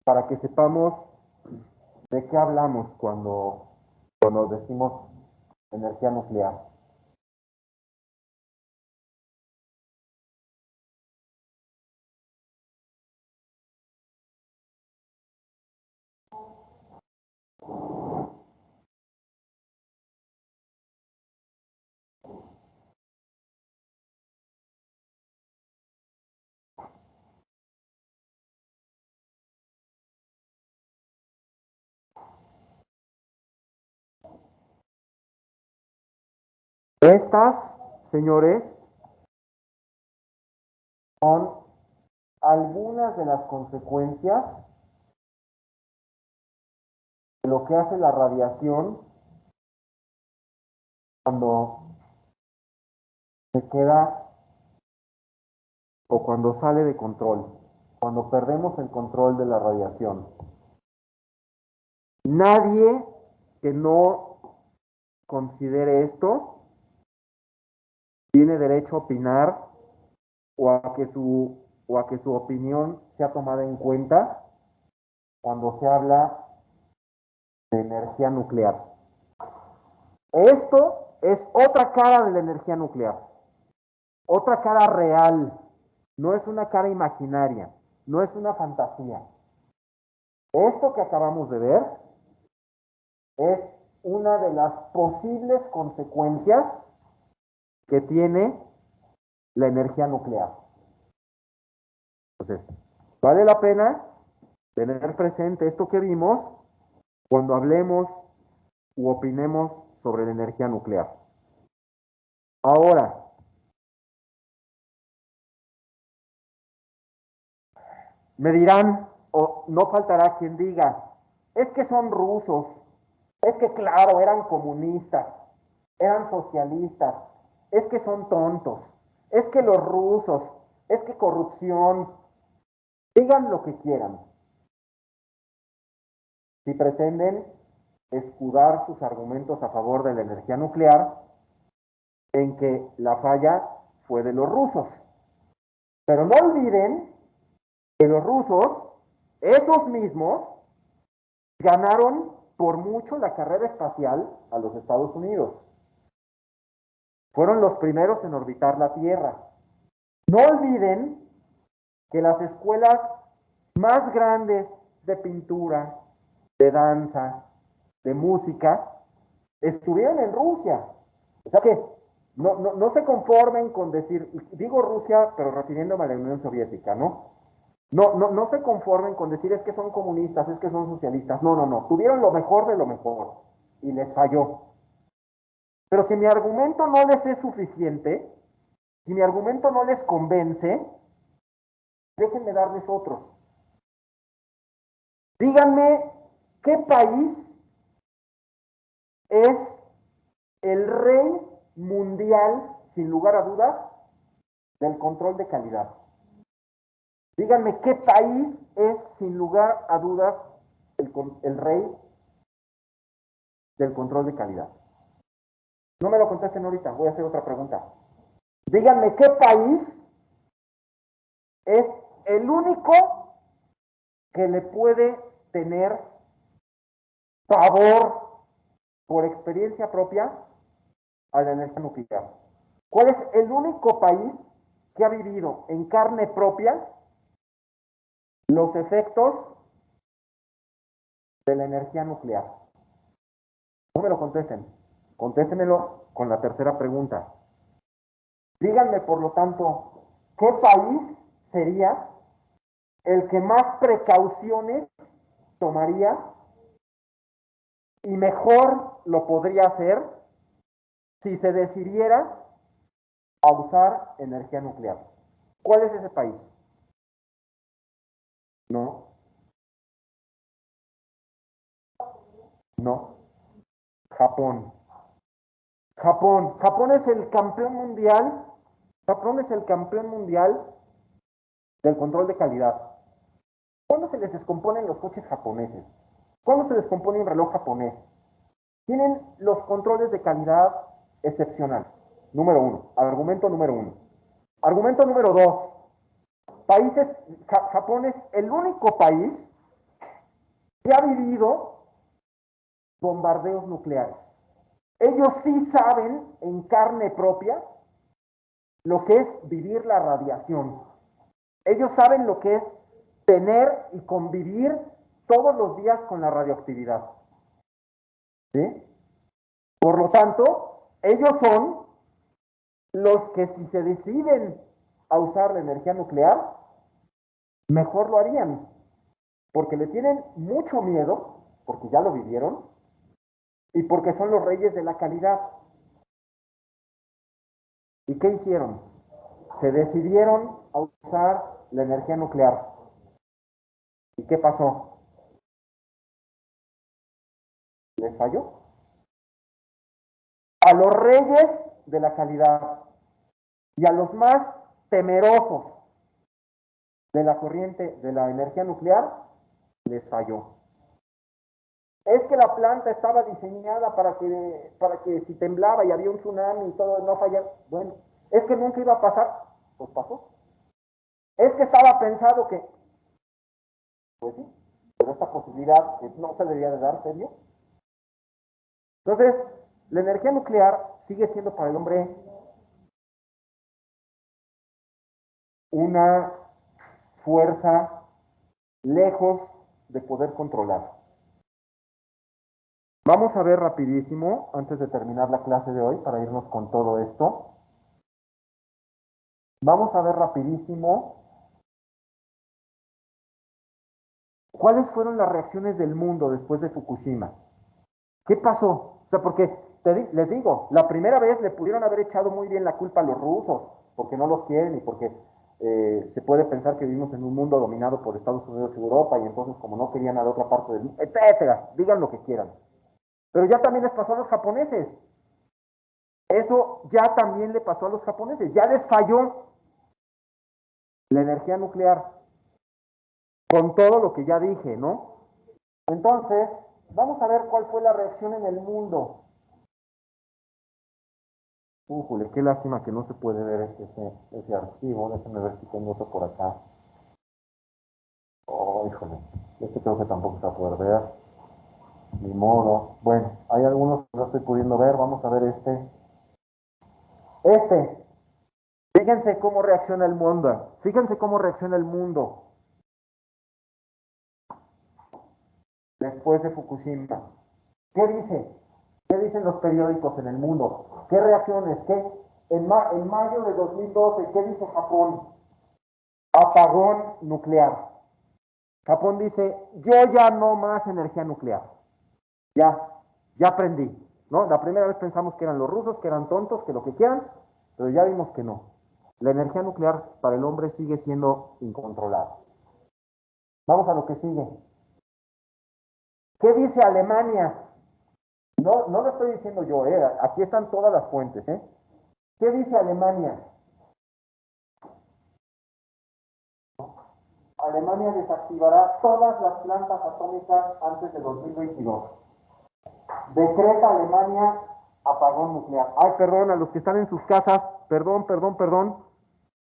para que sepamos de qué hablamos cuando decimos energía nuclear. Estas, señores, son algunas de las consecuencias de lo que hace la radiación cuando se queda o cuando sale de control, cuando perdemos el control de la radiación. Nadie que no considere esto tiene derecho a opinar o a que su opinión sea tomada en cuenta cuando se habla de energía nuclear. Esto es otra cara de la energía nuclear, otra cara real, no es una cara imaginaria, no es una fantasía. Esto que acabamos de ver es una de las posibles consecuencias que tiene la energía nuclear. Entonces, vale la pena tener presente esto que vimos cuando hablemos u opinemos sobre la energía nuclear. Ahora, me dirán, o no faltará quien diga, es que son rusos, es que claro, eran comunistas, eran socialistas, es que son tontos, es que los rusos, es que corrupción, digan lo que quieran. Si pretenden escudar sus argumentos a favor de la energía nuclear en que la falla fue de los rusos. Pero no olviden que los rusos, esos mismos, ganaron por mucho la carrera espacial a los Estados Unidos. Fueron los primeros en orbitar la Tierra. No olviden que las escuelas más grandes de pintura, de danza, de música, estuvieron en Rusia. O sea que no se conformen con decir, digo Rusia, pero refiriéndome a la Unión Soviética, ¿no? No se conformen con decir es que son comunistas, es que son socialistas. No. Tuvieron lo mejor de lo mejor y les falló. Pero si mi argumento no les es suficiente, si mi argumento no les convence, déjenme darles otros. Díganme qué país es el rey mundial, sin lugar a dudas, del control de calidad. Díganme qué país es, sin lugar a dudas, el rey del control de calidad. No me lo contesten ahorita, voy a hacer otra pregunta. Díganme qué país es el único que le puede tener pavor por experiencia propia a la energía nuclear. ¿Cuál es el único país que ha vivido en carne propia los efectos de la energía nuclear? No me lo contesten, contéstenmelo con la tercera pregunta. Díganme, por lo tanto, ¿qué país sería el que más precauciones tomaría y mejor lo podría hacer si se decidiera a usar energía nuclear? ¿Cuál es ese país? No, no. Japón. Japón es el campeón mundial. Japón es el campeón mundial del control de calidad. ¿Cuándo se les descomponen los coches japoneses? ¿Cuándo se descompone un reloj japonés? Tienen los controles de calidad excepcionales. Número uno. Argumento número uno. Argumento número dos. Japón es el único país que ha vivido bombardeos nucleares. Ellos sí saben en carne propia lo que es vivir la radiación. Ellos saben lo que es tener y convivir todos los días con la radioactividad. ¿Sí? Por lo tanto, ellos son los que si se deciden a usar la energía nuclear, mejor lo harían, porque le tienen mucho miedo, porque ya lo vivieron, y porque son los reyes de la calidad. ¿Y qué hicieron? Se decidieron a usar la energía nuclear. ¿Y qué pasó? ¿Les falló? A los reyes de la calidad y a los más temerosos de la corriente de la energía nuclear, les falló. Es que la planta estaba diseñada para que si temblaba y había un tsunami y todo, no fallara. Bueno, es que nunca iba a pasar, pues pasó. Es que estaba pensado que, pues sí, pero esta posibilidad no se debería de dar, ¿serio? Entonces, la energía nuclear sigue siendo para el hombre una fuerza lejos de poder controlar. Vamos a ver rapidísimo, antes de terminar la clase de hoy, para irnos con todo esto. Vamos a ver rapidísimo cuáles fueron las reacciones del mundo después de Fukushima. ¿Qué pasó? O sea, porque les digo, la primera vez le pudieron haber echado muy bien la culpa a los rusos, porque no los quieren y porque se puede pensar que vivimos en un mundo dominado por Estados Unidos y Europa y entonces como no querían a la otra parte del mundo, etcétera, digan lo que quieran. Pero ya también les pasó a los japoneses. Eso ya también le pasó a los japoneses. Ya les falló la energía nuclear con todo lo que ya dije, ¿no? Entonces, vamos a ver cuál fue la reacción en el mundo. Újule, qué lástima que no se puede ver ese archivo. Déjenme ver si tengo otro por acá. Oh, híjole. Este creo que tampoco se va a poder ver. Ni modo. Bueno, hay algunos que no estoy pudiendo ver. Vamos a ver este. Este. Fíjense cómo reacciona el mundo. Fíjense cómo reacciona el mundo después de Fukushima. ¿Qué dice? ¿Qué dicen los periódicos en el mundo? ¿Qué reacciones? ¿Qué? En mayo de 2012, ¿qué dice Japón? Apagón nuclear. Japón dice, yo ya no más energía nuclear. Ya aprendí, ¿no? La primera vez pensamos que eran los rusos, que eran tontos, que lo que quieran, pero ya vimos que no. La energía nuclear para el hombre sigue siendo incontrolable. Vamos a lo que sigue. ¿Qué dice Alemania? No, no lo estoy diciendo yo, aquí están todas las fuentes, ¿Qué dice Alemania? Alemania desactivará todas las plantas atómicas antes de 2022. Decreta Alemania apagón nuclear. Ay, perdón, a los que están en sus casas, perdón.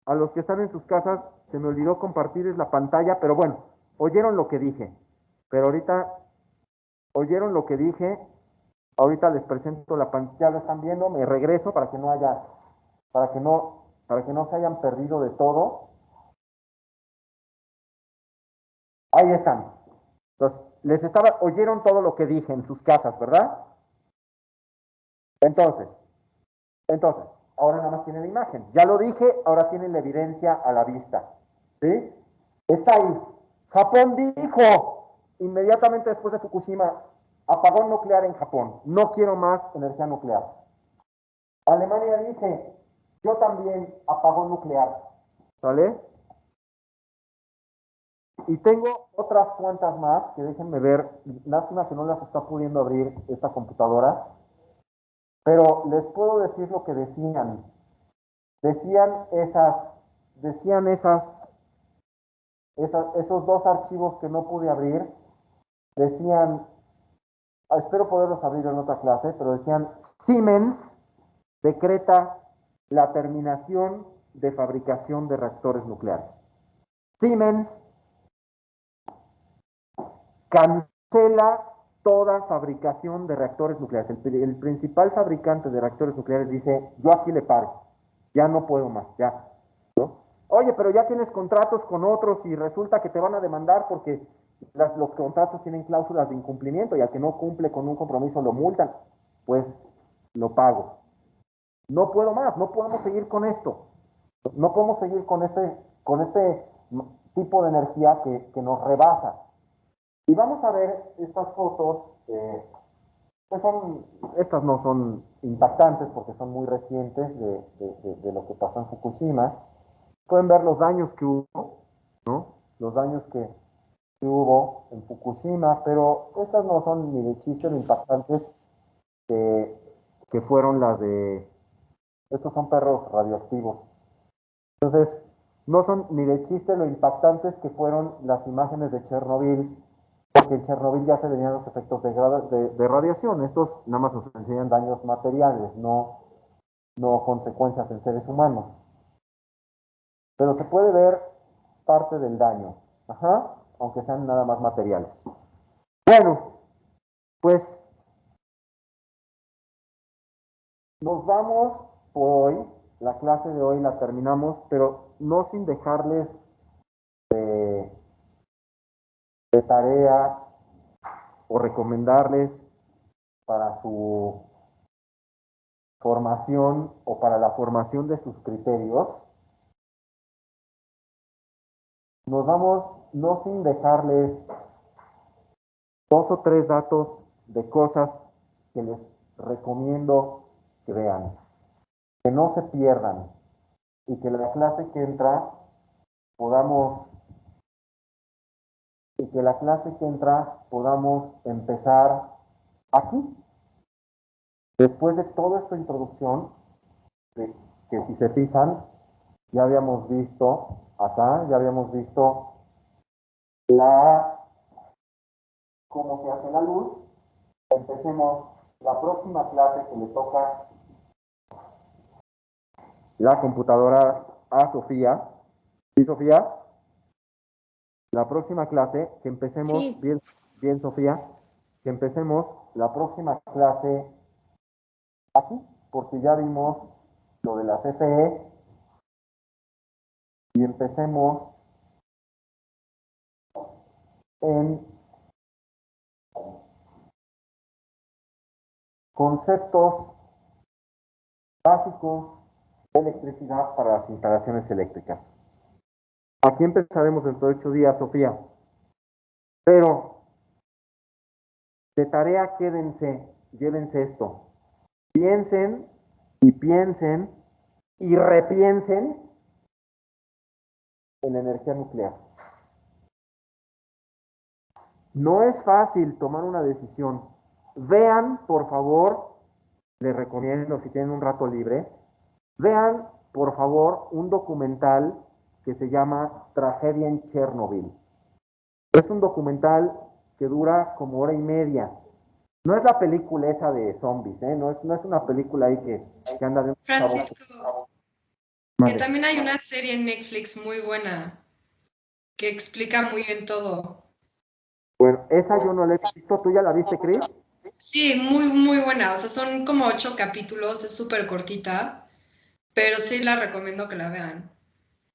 A los que están en sus casas, se me olvidó compartirles la pantalla, pero bueno, oyeron lo que dije. Pero ahorita, oyeron lo que dije, ahorita les presento la pantalla, ya lo están viendo, me regreso para que no haya, para que no se hayan perdido de todo. Ahí están. Entonces, oyeron todo lo que dije en sus casas, ¿verdad? Entonces, ahora nada más tienen la imagen. Ya lo dije, ahora tienen la evidencia a la vista. ¿Sí? Está ahí. Japón dijo inmediatamente después de Fukushima, apagón nuclear en Japón. No quiero más energía nuclear. Alemania dice, yo también apagón nuclear. ¿Vale? Y tengo otras cuantas más que déjenme ver. Lástima que no las está pudiendo abrir esta computadora. Pero les puedo decir lo que decían. Decían esos dos archivos que no pude abrir. Decían, espero poderlos abrir en otra clase, pero decían, Siemens decreta la terminación de fabricación de reactores nucleares. Siemens cancela toda fabricación de reactores nucleares. El principal fabricante de reactores nucleares dice, yo aquí le paro, ya no puedo más, ya. ¿No? Oye, pero ya tienes contratos con otros y resulta que te van a demandar porque los contratos tienen cláusulas de incumplimiento y al que no cumple con un compromiso lo multan. Pues lo pago. No puedo más, no podemos seguir con esto. No podemos seguir con este tipo de energía que nos rebasa. Y vamos a ver estas fotos, pues estas no son impactantes porque son muy recientes de lo que pasó en Fukushima. Pueden ver los daños que hubo, ¿no? Los daños que hubo en Fukushima, pero estas no son ni de chiste lo impactantes que fueron las de... Estos son perros radioactivos. Entonces, no son ni de chiste lo impactantes que fueron las imágenes de Chernobyl, porque en Chernobyl ya se venían los efectos de radiación. Estos nada más nos enseñan daños materiales, no consecuencias en seres humanos. Pero se puede ver parte del daño, aunque sean nada más materiales. Bueno, pues nos vamos por hoy. La clase de hoy la terminamos, pero no sin dejarles de tarea o recomendarles para su formación o para la formación de sus criterios. Nos vamos no sin dejarles 2 o 3 datos de cosas que les recomiendo que vean, que no se pierdan y que la clase que entra podamos empezar aquí. Después de toda esta introducción, que si se fijan, ya habíamos visto acá, ya habíamos visto cómo se hace la luz. Empecemos la próxima clase que le toca la computadora a Sofía. ¿Sí, Sofía? La próxima clase, que empecemos, Sí. bien, Sofía, que empecemos la próxima clase aquí, porque ya vimos lo de la CFE y empecemos en conceptos básicos de electricidad para las instalaciones eléctricas. Aquí empezaremos dentro de 8 días, Sofía. Pero de tarea llévense esto. Piensen y repiensen en la energía nuclear. No es fácil tomar una decisión. Vean, por favor, les recomiendo si tienen un rato libre, vean, por favor, un documental que se llama Tragedia en Chernobyl. Es un documental que dura como 1 hora y media. No es la película esa de zombies, no es una película ahí que anda de un Francisco, que Vale. también hay una serie en Netflix muy buena que explica muy bien todo. Bueno, esa yo no la he visto. ¿Tú ya la viste, Chris? Sí, muy, muy buena. O sea, son como 8 capítulos, es súper cortita, pero sí la recomiendo que la vean.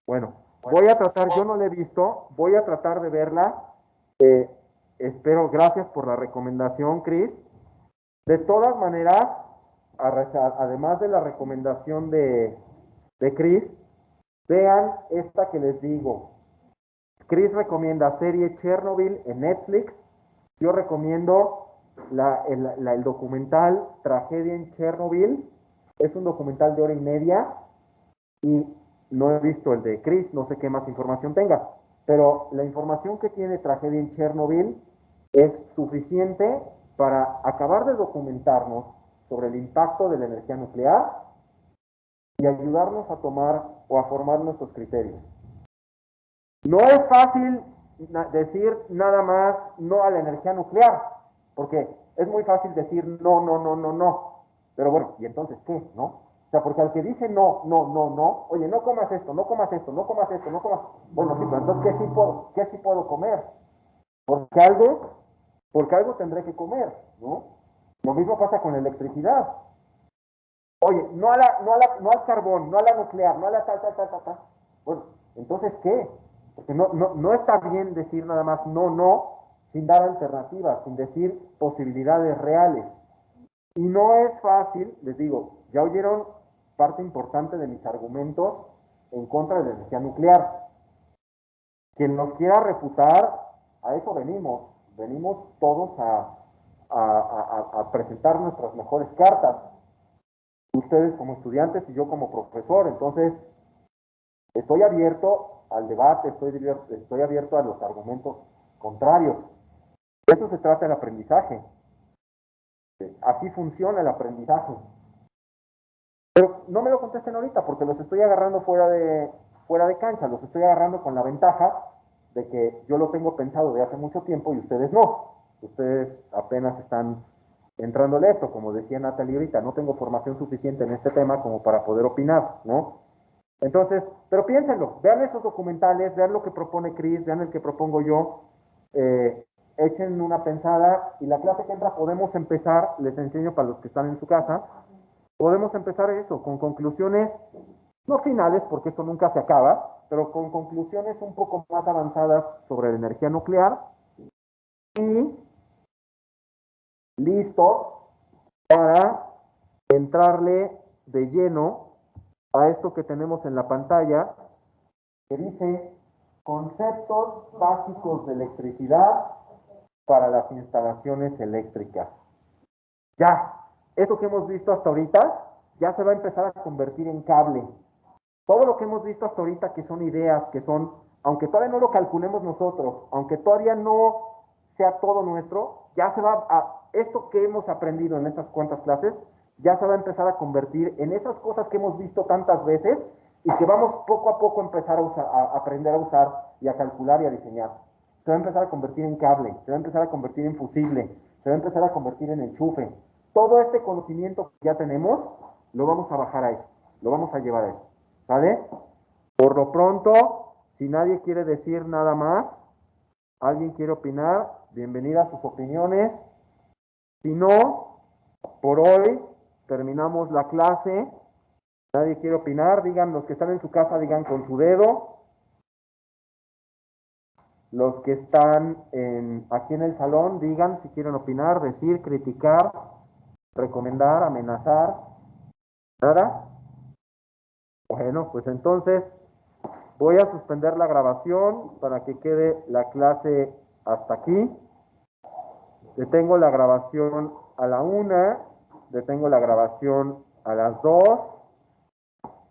Bueno, voy a tratar, yo no la he visto, voy a tratar de verla. Espero, gracias por la recomendación, Chris. De todas maneras, además de la recomendación de Chris, vean esta que les digo. Chris recomienda serie Chernobyl en Netflix. Yo recomiendo el documental Tragedia en Chernobyl. Es un documental de 1 hora y media y no he visto el de Chris, no sé qué más información tenga, pero la información que tiene Tragedia en Chernobyl es suficiente para acabar de documentarnos sobre el impacto de la energía nuclear y ayudarnos a tomar o a formar nuestros criterios. No es fácil decir nada más no a la energía nuclear, porque es muy fácil decir no, no, no, no, no. Pero bueno, ¿y entonces qué? ¿No? O sea, porque al que dice no, no, no, no, oye, no comas esto, no comas esto, no comas esto, no comas. Bueno, sí, pero entonces, ¿qué sí puedo comer? Porque algo porque algo tendré que comer, ¿no? Lo mismo pasa con la electricidad. Oye, no al carbón, no a la nuclear, no a la tal. Bueno, entonces, ¿qué? Porque no está bien decir nada más no, sin dar alternativas, sin decir posibilidades reales. Y no es fácil, les digo, ya oyeron parte importante de mis argumentos en contra de la energía nuclear. Quien nos quiera refutar, a eso venimos todos a presentar nuestras mejores cartas. Ustedes como estudiantes y yo como profesor. Entonces, estoy abierto al debate, estoy abierto a los argumentos contrarios. De eso se trata el aprendizaje. Así funciona el aprendizaje. Pero no me lo contesten ahorita porque los estoy agarrando fuera de cancha, los estoy agarrando con la ventaja de que yo lo tengo pensado de hace mucho tiempo y ustedes no. Ustedes apenas están entrándole esto, como decía Natalie ahorita, no tengo formación suficiente en este tema como para poder opinar, ¿no? Entonces, pero piénsenlo, vean esos documentales, vean lo que propone Chris, vean el que propongo yo, echen una pensada y la clase que entra podemos empezar, les enseño para los que están en su casa, podemos empezar eso, con conclusiones, no finales, porque esto nunca se acaba, pero con conclusiones un poco más avanzadas sobre la energía nuclear y listos para entrarle de lleno a esto que tenemos en la pantalla, que dice conceptos básicos de electricidad para las instalaciones eléctricas. Ya, esto que hemos visto hasta ahorita, ya se va a empezar a convertir en cable. Todo lo que hemos visto hasta ahorita, que son ideas, que son, aunque todavía no lo calculemos nosotros, aunque todavía no sea todo nuestro, ya se va esto que hemos aprendido en estas cuantas clases, ya se va a empezar a convertir en esas cosas que hemos visto tantas veces y que vamos poco a poco a empezar a aprender a usar y a calcular y a diseñar. Se va a empezar a convertir en cable, se va a empezar a convertir en fusible, se va a empezar a convertir en enchufe. Todo este conocimiento que ya tenemos, lo vamos a bajar a eso, lo vamos a llevar a eso. ¿Sale? Por lo pronto, si nadie quiere decir nada más, alguien quiere opinar, bienvenidas sus opiniones. Si no, por hoy terminamos la clase. Nadie quiere opinar, digan, los que están en su casa, digan con su dedo. Los que están aquí en el salón, digan si quieren opinar, decir, criticar, recomendar, amenazar. ¿Nada? Bueno, pues entonces voy a suspender la grabación para que quede la clase hasta aquí. Detengo la grabación a la 1, detengo la grabación a las 2.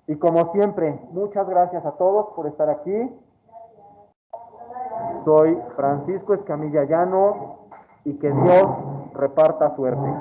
Y como siempre, muchas gracias a todos por estar aquí. Soy Francisco Escamilla Llano y que Dios reparta suerte.